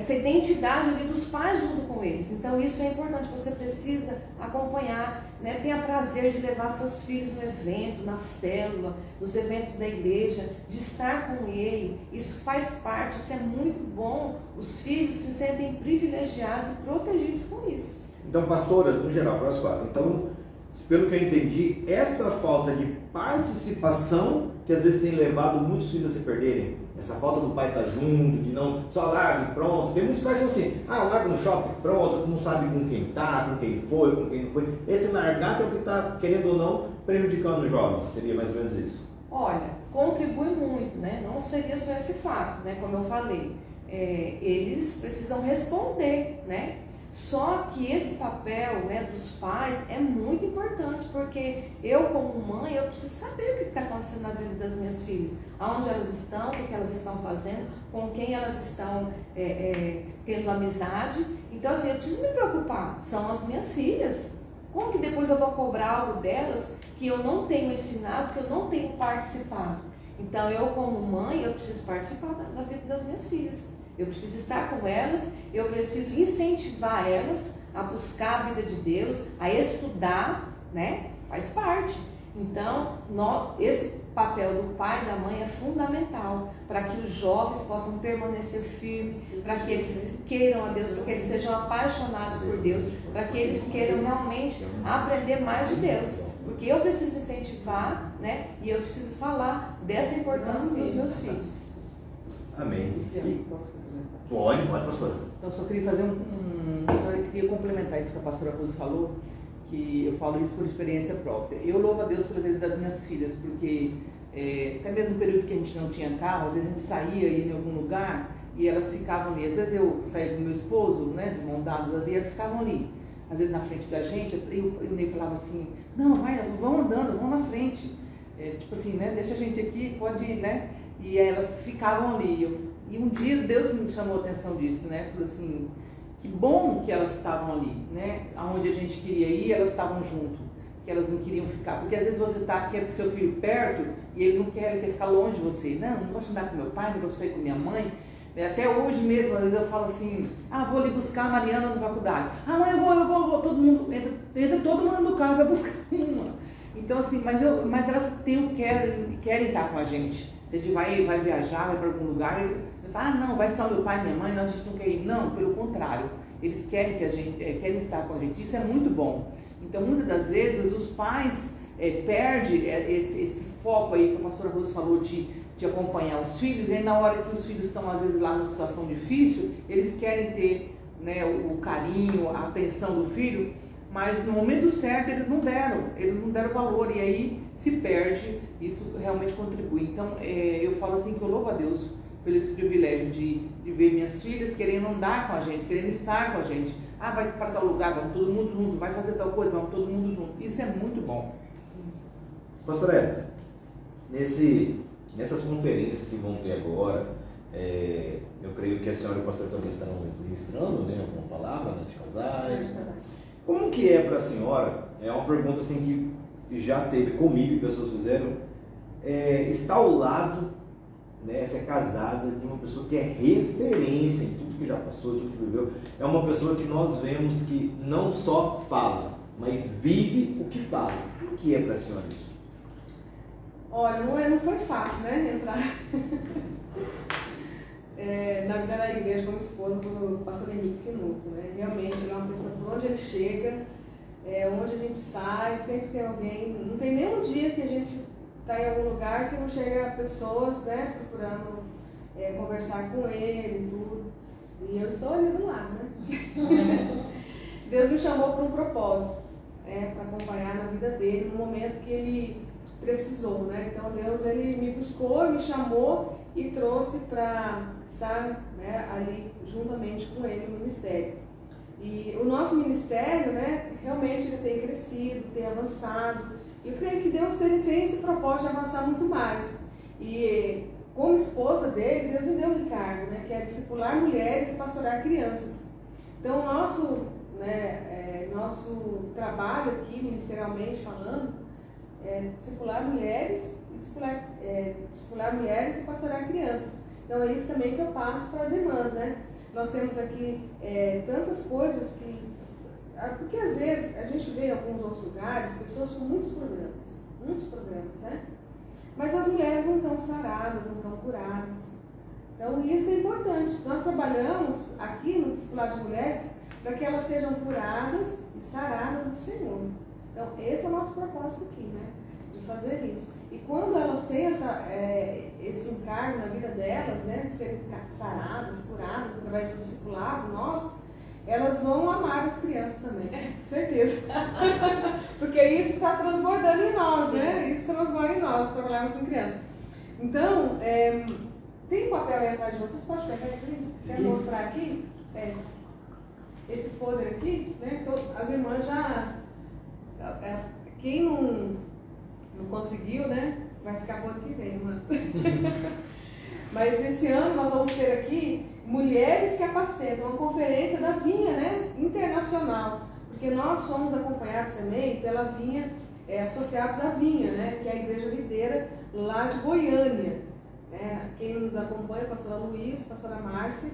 identidade ali dos pais junto com eles. Então isso é importante, você precisa acompanhar, né? Tenha prazer de levar seus filhos no evento, na célula, nos eventos da igreja, de estar com ele. Isso faz parte, isso é muito bom. Os filhos se sentem privilegiados e protegidos com isso. Então, pastoras, no geral, para as quatro. Então, pelo que eu entendi, essa falta de participação que às vezes tem levado muitos filhos a se perderem. Essa falta do pai estar junto, de não só larga e pronto. Tem muitos pais que são assim, larga no shopping, pronto, não sabe com quem está, com quem foi, com quem não foi. Esse largar é o que está, querendo ou não, prejudicando os jovens. Seria mais ou menos isso. Olha, contribui muito, né? Não seria só esse fato, né? Como eu falei, eles precisam responder, né? Só que esse papel, né, dos pais é muito importante, porque eu como mãe, eu preciso saber o que está acontecendo na vida das minhas filhas, aonde elas estão, o que elas estão fazendo, com quem elas estão tendo amizade. Então assim, eu preciso me preocupar, são as minhas filhas. Como que depois eu vou cobrar algo delas que eu não tenho ensinado, que eu não tenho participado? Então eu como mãe, eu preciso participar da vida das minhas filhas. Eu preciso estar com elas, eu preciso incentivar elas a buscar a vida de Deus, a estudar, né? Faz parte. Então, esse papel do pai e da mãe é fundamental para que os jovens possam permanecer firmes, para que eles queiram a Deus, para que eles sejam apaixonados por Deus, para que eles queiram realmente aprender mais de Deus. Porque eu preciso incentivar, né? E eu preciso falar dessa importância para os meus filhos. Amém. Luciano, posso complementar? Pode, pastora. Então, só queria fazer só queria complementar isso que a pastora Rose falou, que eu falo isso por experiência própria. Eu louvo a Deus pela vida das minhas filhas, porque até mesmo no período que a gente não tinha carro, às vezes a gente saía em algum lugar e elas ficavam ali. Às vezes eu saía com meu esposo, né, de mão dadas ali, elas ficavam ali. Às vezes na frente da gente, e o Ney falava assim, não, vão andando, vão na frente. Tipo assim, né, deixa a gente aqui, pode ir, né? E elas ficavam ali. E um dia Deus me chamou a atenção disso, né? Falou assim, que bom que elas estavam ali, né? Aonde a gente queria ir, elas estavam junto, que elas não queriam ficar. Porque às vezes você quer ter seu filho perto e ele não quer, ele quer ficar longe de você. Não gosto de andar com meu pai, não gosto de sair com minha mãe. Até hoje mesmo, às vezes eu falo assim, vou ali buscar a Mariana na faculdade. Mãe, eu vou, todo mundo, entra todo mundo no carro para buscar uma. Então assim, mas elas querem estar com a gente. A gente vai viajar, vai para algum lugar, eles falam, não, vai só meu pai e minha mãe, a gente não quer ir. Não, pelo contrário, eles querem que a gente, querem estar com a gente. Isso é muito bom. Então, muitas das vezes, os pais perdem esse foco aí que a pastora Rosa falou de acompanhar os filhos, e aí na hora que os filhos estão, às vezes, lá numa situação difícil, eles querem ter, né, o carinho, a atenção do filho, mas no momento certo eles não deram valor, e aí se perde, isso realmente contribui. Então, eu falo assim que eu louvo a Deus pelo esse privilégio de ver minhas filhas querendo andar com a gente, querendo estar com a gente. Vai para tal lugar, vamos todo mundo junto, vai fazer tal coisa, vamos todo mundo junto. Isso é muito bom. Pastor Ed, nessas conferências que vão ter agora, eu creio que a senhora e o pastor também estarão ministrando, né, alguma palavra, né, de casais. Como que é para a senhora, é uma pergunta assim que já teve comigo e pessoas fizeram, estar ao lado, né, ser casada de uma pessoa que é referência em tudo que já passou, tudo que viveu, é uma pessoa que nós vemos que não só fala, mas vive o que fala. O que é para a senhora isso? Olha, não foi fácil, né, entrar na vida da igreja como esposa do pastor Henrique Finuto, né? Realmente ele é uma pessoa por onde ele chega, onde a gente sai, sempre tem alguém, não tem nenhum dia que a gente está em algum lugar que não chega pessoas, né, procurando conversar com ele e tudo. E eu estou ali do lado, né? Deus me chamou para um propósito, para acompanhar na vida dele no momento que ele precisou, né? Então Deus, ele me buscou, me chamou e trouxe para estar, né, ali juntamente com ele no ministério. E o nosso ministério, né, realmente ele tem crescido, tem avançado. Eu creio que Deus tem esse propósito de avançar muito mais. E como esposa dele, Deus me deu um encargo, né, que é discipular mulheres e pastorear crianças. Então nosso trabalho aqui, ministerialmente falando, discipular mulheres e pastorear crianças. Então é isso também que eu passo para as irmãs, né? Nós temos aqui tantas coisas que... Porque às vezes a gente vê em alguns outros lugares pessoas com muitos problemas, né? Mas as mulheres não estão saradas, não estão curadas. Então isso é importante. Nós trabalhamos aqui no discipulado de mulheres para que elas sejam curadas e saradas do Senhor. Então esse é o nosso propósito aqui, né? De fazer isso. E quando elas têm esse encargo na vida delas, né, de serem saradas, curadas, através do discipulado nosso, elas vão amar as crianças também, certeza. Porque isso está transbordando em nós, né? Isso transborda em nós, trabalharmos com crianças. Então, tem papel aí atrás de vocês, pode pegar aqui? Quer mostrar aqui? Esse folder aqui, né? Então, as irmãs já... Quem não conseguiu, né? Vai ficar bom ano que vem, mas... Mas esse ano nós vamos ter aqui Mulheres que Apacentam, uma conferência da Vinha, né? Internacional. Porque nós somos acompanhados também pela Vinha, associados à Vinha, né? Que é a igreja videira lá de Goiânia. Quem nos acompanha é a pastora Luiz, a pastora Márcia,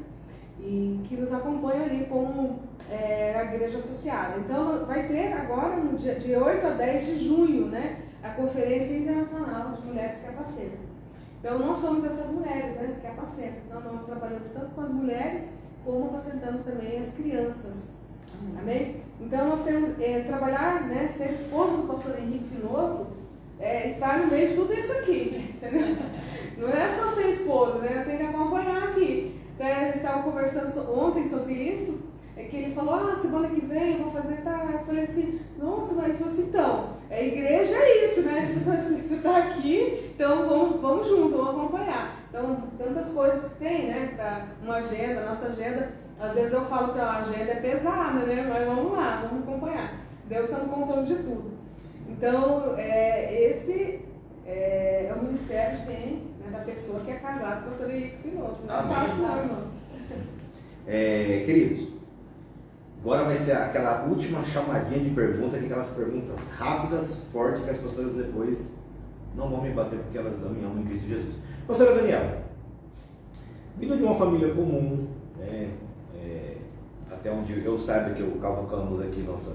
e que nos acompanha ali como a igreja associada. Então vai ter agora, no dia de 8 a 10 de junho, né? A Conferência Internacional de Mulheres que Apacentam. Então, nós somos essas mulheres, né, que apacentam. Então, nós trabalhamos tanto com as mulheres, como apacentamos também as crianças. Amém? Então, nós temos trabalhar, né, ser esposa do pastor Henrique Finuto, estar no meio de tudo isso aqui. Entendeu? Não é só ser esposa, né? Tem que acompanhar aqui. Então, a gente estava conversando ontem sobre isso, é que ele falou, semana que vem eu vou fazer, tá? Eu falei assim, nossa, mas ele falou assim, então, a igreja é isso, né? Ele falou assim, você está aqui, então vamos juntos, vamos acompanhar. Então, tantas coisas que tem, né? Para uma agenda, nossa agenda, às vezes eu falo assim, a agenda é pesada, né? Mas vamos lá, vamos acompanhar. Deus está no controle de tudo. Então, esse é o ministério que tem, né, da pessoa que é casada com o pastor Henrique Pinoto. Não é fácil, não, irmãos. Queridos, agora vai ser aquela última chamadinha de pergunta, aquelas perguntas rápidas, fortes, que as pastoras depois não vão me bater porque elas me amam em Cristo Jesus. Pastora Daniela, vindo de uma família comum, né, até onde eu saiba que eu calculamos aqui nossa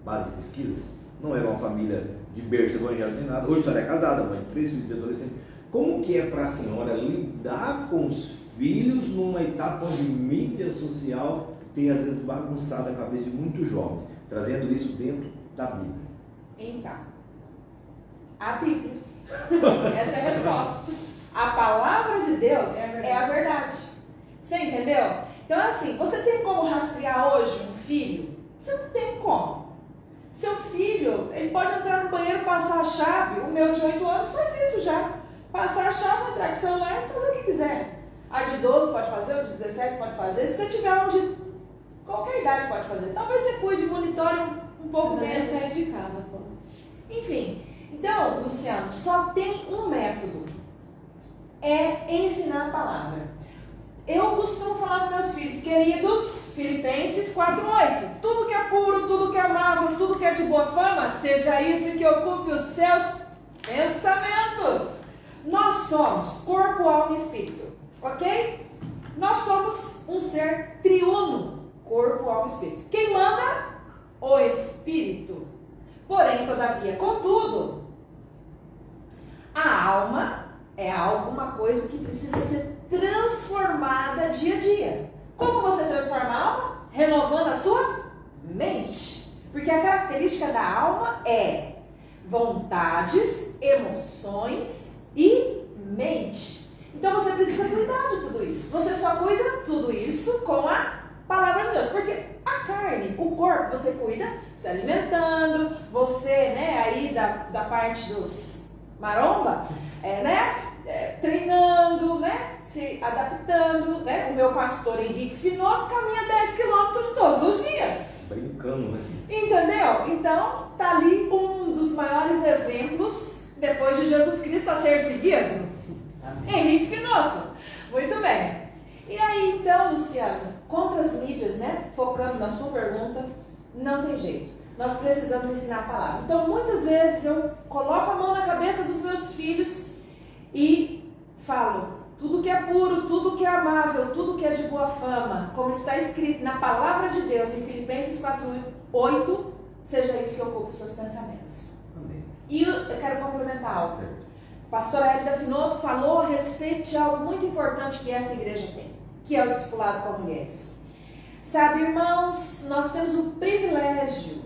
base de pesquisas, não era uma família de berço evangélico nem nada. Hoje a senhora é casada, mãe de 3 filhos de adolescente. Como que é para a senhora lidar com os filhos numa etapa onde mídia social tem às vezes bagunçado a cabeça de muitos jovens, trazendo isso dentro da Bíblia? Então, a Bíblia, essa é a resposta. A palavra de Deus é a verdade. Você entendeu? Então, assim, você tem como rastrear hoje um filho? Você não tem como. Seu filho, ele pode entrar no banheiro, passar a chave. O meu de 8 anos faz isso já. Passar a chave, entrar com o celular e fazer o que quiser. A de 12 pode fazer, o de 17 pode fazer. Se você tiver um de qualquer idade pode fazer. Talvez você cuide, monitore um pouco menos. Sair de casa, pô. Enfim, então, Luciano, só tem um método. É ensinar a palavra. Eu costumo falar para meus filhos, queridos, Filipenses 4:8. Tudo que é puro, tudo que é amável, tudo que é de boa fama, seja isso que ocupe os seus pensamentos. Nós somos corpo, alma e espírito, ok? Nós somos um ser triuno, corpo, alma e espírito. Quem manda? O espírito. Porém, todavia, contudo, a alma é alguma coisa que precisa ser transformada dia a dia. Como você transforma a alma? Renovando a sua mente. Porque a característica da alma é vontades, emoções e mente. Então você precisa cuidar de tudo isso. Você só cuida tudo isso com a palavra de Deus. Porque a carne, o corpo, você cuida se alimentando, você, né, aí da parte dos maromba, treinando, né, se adaptando, né? O meu pastor Henrique Pinoto caminha 10 quilômetros todos os dias. Brincando, né? Entendeu? Então, tá ali um dos maiores exemplos, depois de Jesus Cristo a ser seguido. Henrique Pinoto. Muito bem. E aí, então, Luciano, contra as mídias, né? Focando na sua pergunta, não tem jeito. Nós precisamos ensinar a palavra. Então, muitas vezes eu coloco a mão na cabeça dos meus filhos e falo, tudo que é puro, tudo que é amável, tudo que é de boa fama, como está escrito na palavra de Deus em Filipenses 4:8, seja isso que ocupe os seus pensamentos. Amém. E eu quero complementar algo. A pastora Elida Pinoto falou a respeito de algo muito importante que essa igreja tem, que é o discipulado com mulheres. Sabe, irmãos, nós temos o privilégio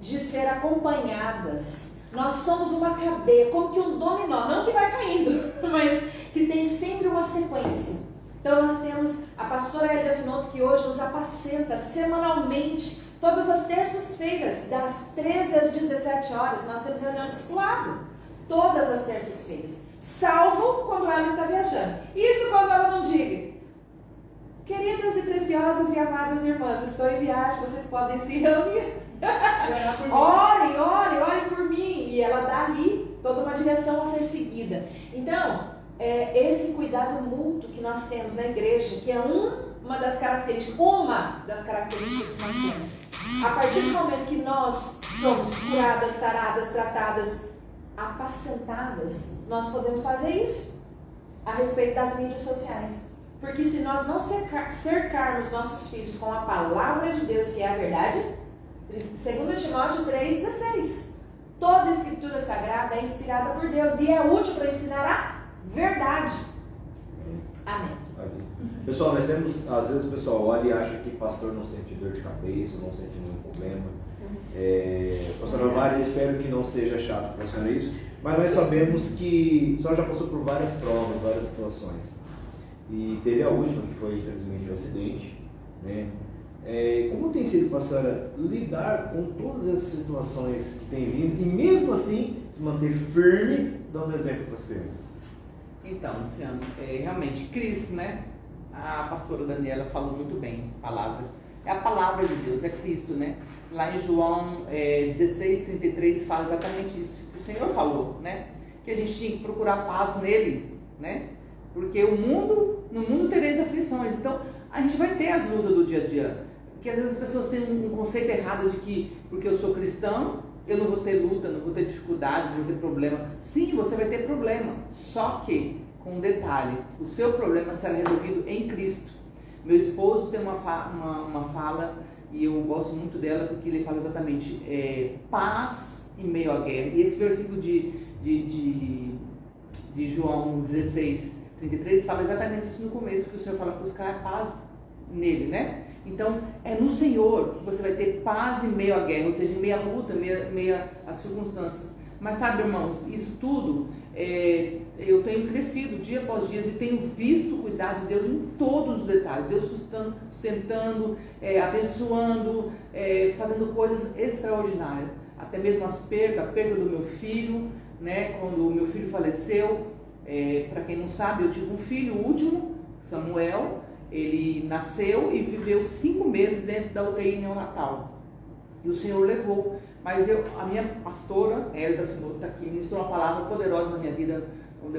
de ser acompanhadas. Nós somos uma cadeia, como que um dominó, não que vai caindo, mas que tem sempre uma sequência. Então nós temos a pastora Elida Pinoto, que hoje nos apacenta semanalmente, todas as terças-feiras, das 13 às 17 horas, nós temos reunião de discipulado. Todas as terças-feiras, salvo quando ela está viajando. Isso quando ela não diga, queridas e preciosas e amadas irmãs, estou em viagem, vocês podem se reunir. Orem por mim. E ela dá ali toda uma direção a ser seguida. Então, esse cuidado mútuo que nós temos na igreja, que é uma das características que nós temos. A partir do momento que nós somos curadas, saradas, tratadas, apacentadas, nós podemos fazer isso a respeito das mídias sociais. Porque se nós não cercarmos nossos filhos com a palavra de Deus, que é a verdade, 2 Timóteo 3,16. Toda a escritura sagrada é inspirada por Deus e é útil para ensinar a verdade. Amém. Pessoal, nós temos, às vezes o pessoal olha e acha que pastor não sente dor de cabeça, não sente nenhum problema. Pastora Mari, espero que não seja chato para a senhora isso, Mas nós sabemos que a senhora já passou por várias provas, várias situações. E teve a última, que foi infelizmente um acidente, né? Como tem sido para a senhora lidar com todas essas situações que tem vindo e mesmo assim se manter firme, dando exemplo para as crianças? Então, Luciano, realmente, Cristo, né? A pastora Daniela falou muito bem, palavra. É a palavra de Deus, é Cristo, né? Lá em João 16:33 fala exatamente isso que o Senhor falou, né? Que a gente tinha que procurar paz nele, né? Porque no mundo tereis aflições. Então, a gente vai ter as lutas do dia a dia. Porque às vezes as pessoas têm um conceito errado de que porque eu sou cristão, eu não vou ter luta, não vou ter dificuldade, não vou ter problema. Sim, você vai ter problema. Só que, com um detalhe, o seu problema será resolvido em Cristo. Meu esposo tem uma fala, e eu gosto muito dela, porque ele fala exatamente paz em meio à guerra. E esse versículo de João 16:33 fala exatamente isso no começo, que o Senhor fala para buscar paz nele, né? Então, é no Senhor que você vai ter paz em meio à guerra, ou seja, em meio à luta, em meio às circunstâncias. Mas sabe, irmãos, isso tudo, eu tenho crescido dia após dia e tenho visto o cuidado de Deus em todos os detalhes. Deus sustentando, abençoando, fazendo coisas extraordinárias. Até mesmo a perda do meu filho, né? Quando o meu filho faleceu, para quem não sabe, eu tive um filho, o último, Samuel. Ele nasceu e viveu 5 meses dentro da UTI neonatal. E o Senhor levou. Mas a minha pastora, Hélida Finoto, está aqui, ministrou uma palavra poderosa na minha vida um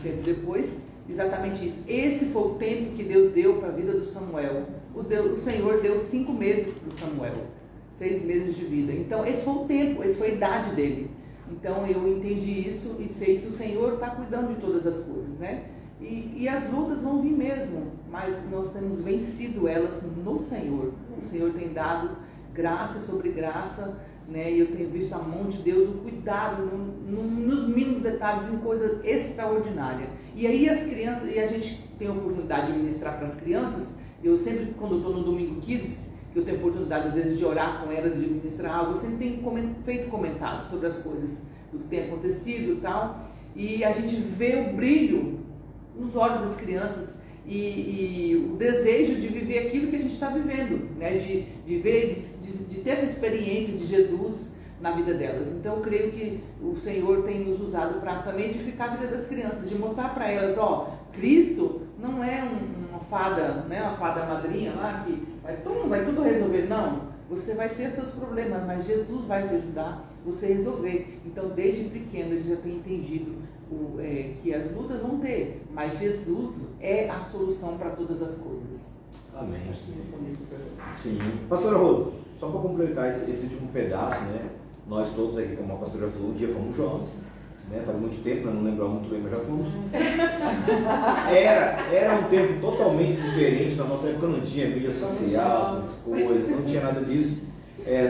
tempo depois. Exatamente isso. Esse foi o tempo que Deus deu para a vida do Samuel. O Senhor deu 5 meses para o Samuel. 6 meses de vida. Então, esse foi o tempo, essa foi a idade dele. Então, eu entendi isso e sei que o Senhor está cuidando de todas as coisas, né? E as lutas vão vir mesmo, mas nós temos vencido elas no Senhor. O Senhor tem dado graça sobre graça, né? E eu tenho visto a mão de Deus, o cuidado nos mínimos detalhes, em coisa extraordinária. E aí as crianças, e a gente tem a oportunidade de ministrar para as crianças. Eu sempre, quando eu estou no Domingo Kids, que eu tenho a oportunidade às vezes de orar com elas, de ministrar algo, eu sempre tenho feito comentários sobre as coisas, do que tem acontecido e tal. E a gente vê o brilho nos olhos das crianças e o desejo de viver aquilo que a gente está vivendo, né? de ver, de ter essa experiência de Jesus na vida delas. Então eu creio que o Senhor tem nos usado para também edificar a vida das crianças, de mostrar para elas, Cristo não é uma fada, né? Uma fada madrinha lá que vai tudo resolver, não. Você vai ter seus problemas, mas Jesus vai te ajudar você a resolver. Então, desde pequeno, eles já têm entendido que as lutas vão ter, mas Jesus é a solução para todas as coisas. Amém. Acho que respondi isso para você. Sim. Pastora Rosa, só para completar esse último pedaço, né? Nós todos aqui, como a pastora falou, um dia fomos jovens, né? Faz muito tempo, nós não lembramos muito bem, mas já fomos. Era um tempo totalmente diferente. Na nossa época não tinha mídia social, essas coisas, não tinha nada disso.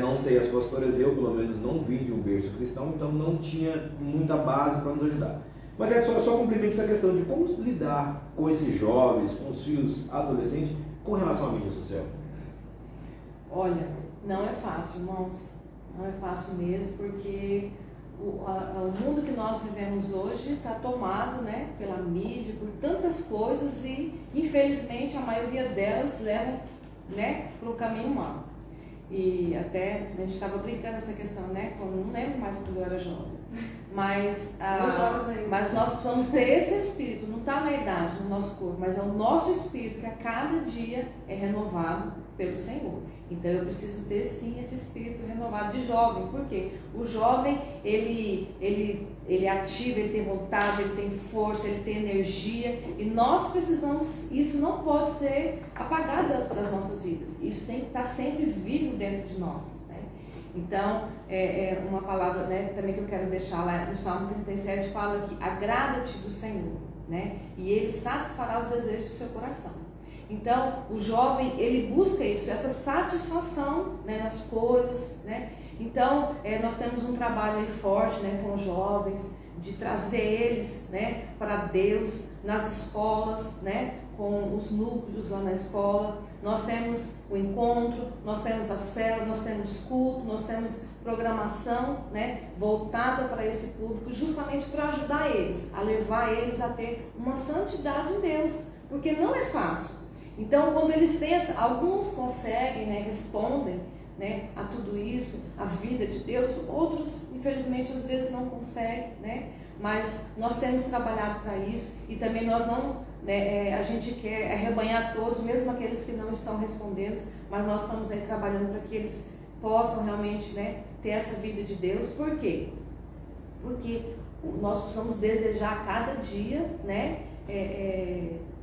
Não sei, as pastoras, eu pelo menos não vim de um berço cristão, então não tinha muita base para nos ajudar. Mas só cumprimento essa questão de como lidar com esses jovens, com os filhos adolescentes, com relação à mídia social. Olha, não é fácil, irmãos. Não é fácil mesmo, porque o mundo que nós vivemos hoje está tomado, né, pela mídia, por tantas coisas e, infelizmente, a maioria delas levam, né, para o caminho mau. E até a gente estava brincando essa questão, né? Não lembro mais quando eu era jovem. Mas nós precisamos ter esse espírito, não está na idade, no nosso corpo, mas é o nosso espírito que a cada dia é renovado pelo Senhor. Então eu preciso ter sim esse espírito renovado de jovem, porque o jovem ele é ativo, ele tem vontade, ele tem força, ele tem energia, e nós precisamos, isso não pode ser apagado das nossas vidas, isso tem que estar sempre vivo dentro de nós, né? Então, uma palavra, né, também que eu quero deixar lá no Salmo 37, fala que agrada-te do Senhor, né? E Ele satisfará os desejos do seu coração. Então, o jovem, ele busca isso, essa satisfação, né, nas coisas, né? Então, nós temos um trabalho aí forte, né, com os jovens, de trazer eles, né, para Deus nas escolas, né, com os núcleos lá na escola. Nós temos o encontro, nós temos a célula, nós temos culto, nós temos programação, né, voltada para esse público, justamente para ajudar eles, a levar eles a ter uma santidade em Deus, porque não é fácil. Então, quando eles têm, alguns conseguem, né, respondem, né, a tudo isso, a vida de Deus, outros, infelizmente, às vezes não conseguem, né, mas nós temos trabalhado para isso e também nós não, né, a gente quer arrebanhar todos, mesmo aqueles que não estão respondendo, mas nós estamos aí trabalhando para que eles possam realmente, né, ter essa vida de Deus. Por quê? Porque nós precisamos desejar a cada dia, né,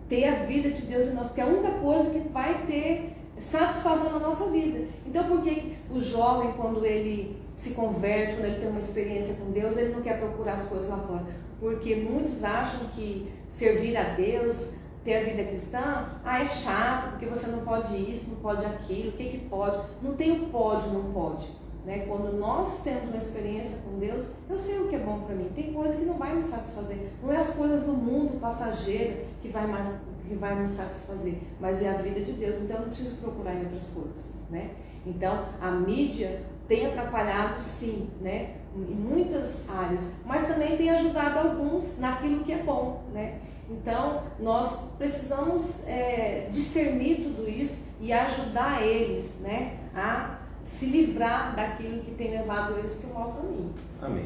ter a vida de Deus em nós, porque é a única coisa que vai ter satisfação na nossa vida. Então, por que o jovem, quando ele se converte, quando ele tem uma experiência com Deus, ele não quer procurar as coisas lá fora? Porque muitos acham que servir a Deus, ter a vida cristã, é chato, porque você não pode isso, não pode aquilo, o que pode? Não tem o pode, não pode. Né? Quando nós temos uma experiência com Deus, eu sei o que é bom para mim. Tem coisa que não vai me satisfazer. Não é as coisas do mundo passageiro que vai me satisfazer, mas é a vida de Deus. Então eu não preciso procurar em outras coisas. Né? Então a mídia tem atrapalhado, sim, né, em muitas áreas, mas também tem ajudado alguns naquilo que é bom. Né? Então nós precisamos discernir tudo isso e ajudar eles, né, a se livrar daquilo que tem levado eles para o mau caminho. Amém.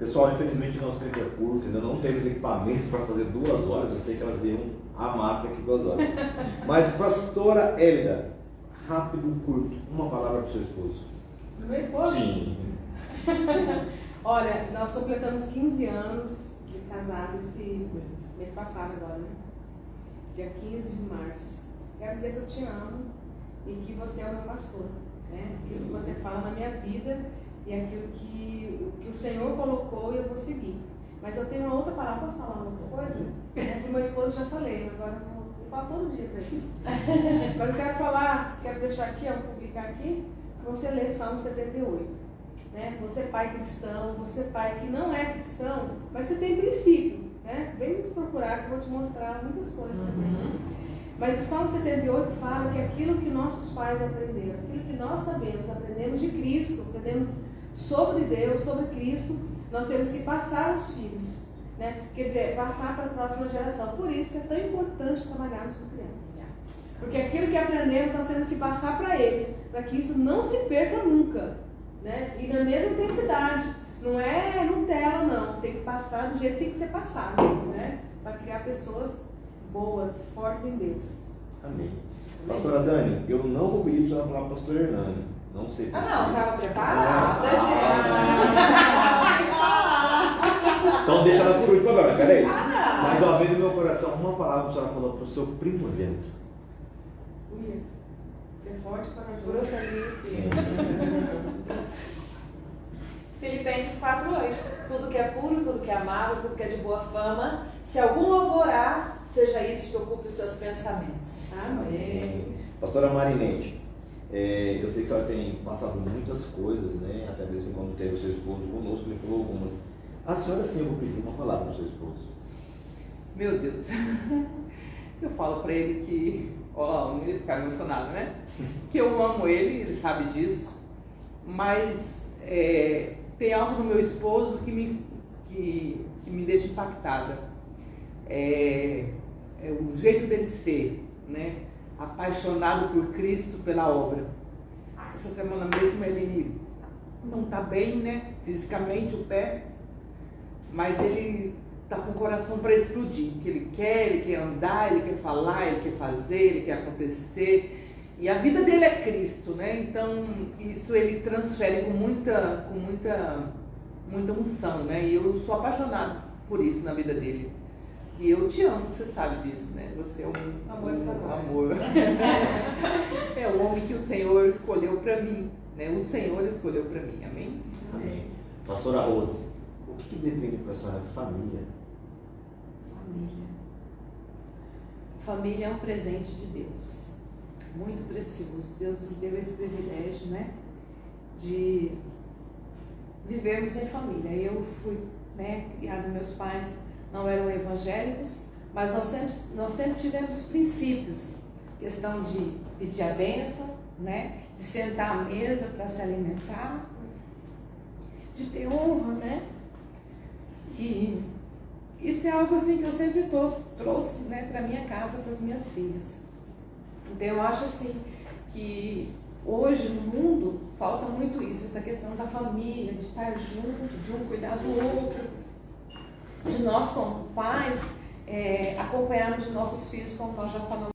Pessoal, infelizmente o nosso tempo é curto, ainda não temos equipamento para fazer 2 horas, eu sei que elas iam amar ficar aqui 2 horas. Mas, pastora Hélida, rápido, curto, uma palavra para o seu esposo. Do meu esposo? Sim. Olha, nós completamos 15 anos de casado esse mês passado agora, né? Dia 15 de março. Quero dizer que eu te amo e que você é o meu pastor. Né? Aquilo que você fala na minha vida e aquilo que o Senhor colocou e eu vou seguir. Mas eu tenho uma outra palavra. Posso falar uma outra coisa? Para o meu esposo já falei, agora eu falo todo dia para ele. Mas eu quero falar, quero deixar aqui, vou publicar aqui, para você ler Salmo 78. Né? Você pai cristão, você pai que não é cristão, mas você tem princípio. Né? Vem nos procurar que eu vou te mostrar muitas coisas também. Mas o Salmo 78 fala que aquilo que nossos pais aprenderam, aquilo que nós sabemos, aprendemos de Cristo, aprendemos sobre Deus, sobre Cristo, nós temos que passar aos filhos, né? Quer dizer, passar para a próxima geração. Por isso que é tão importante trabalharmos com crianças. Porque aquilo que aprendemos nós temos que passar para eles, para que isso não se perca nunca, né? E na mesma intensidade. Não é Nutella, não. Tem que passar do jeito que tem que ser passado, né? Para criar pessoas boas, fortes em Deus. Amém. Pastora Dani, eu não vou pedir para a senhora falar para o pastor Hernani. Não sei. Não, estava preparada, Então deixa ela por último agora, peraí. não. Mas ó, vem no meu coração uma palavra que a senhora falou para o seu primogênito. Ui, ser forte, corajoso. Filipenses 4:8. Tudo que é puro, tudo que é amável, tudo que é de boa fama, se algum louvor há, seja isso que ocupe os seus pensamentos. Amém. Pastora Marinete, eu sei que a senhora tem passado muitas coisas, né? Até mesmo quando teve o seu esposo conosco, me falou algumas. A senhora sim, eu vou pedir uma palavra para o seu esposo. Meu Deus, eu falo para ele que, ele fica emocionado, né? Que eu amo ele sabe disso, mas tem algo no meu esposo que me deixa impactada. É o jeito dele ser, né? Apaixonado por Cristo, pela obra. Essa semana mesmo ele não está bem, né? Fisicamente, o pé, mas ele está com o coração para explodir. Que ele quer andar, ele quer falar, ele quer fazer, ele quer acontecer. E a vida dele é Cristo, né? Então isso ele transfere com muita unção, né? E eu sou apaixonado por isso na vida dele. E eu te amo, você sabe disso, né? Você é um amor. É o homem que o Senhor escolheu para mim, né? O Senhor escolheu para mim, amém? Amém. Pastora Rose, o que define para a senhora família? Família é um presente de Deus, muito precioso. Deus nos deu esse privilégio, né, de vivermos em família. Eu fui né? Criada, meus pais não eram evangélicos, mas nós sempre tivemos princípios, questão de pedir a bênção, né? De sentar à mesa para se alimentar, de ter honra, né? E isso é algo assim que eu sempre trouxe, né, para minha casa, para as minhas filhas. Então eu acho assim que hoje no mundo falta muito isso, essa questão da família, de estar junto, de um cuidar do outro, de nós como pais acompanharmos os nossos filhos, como nós já falamos.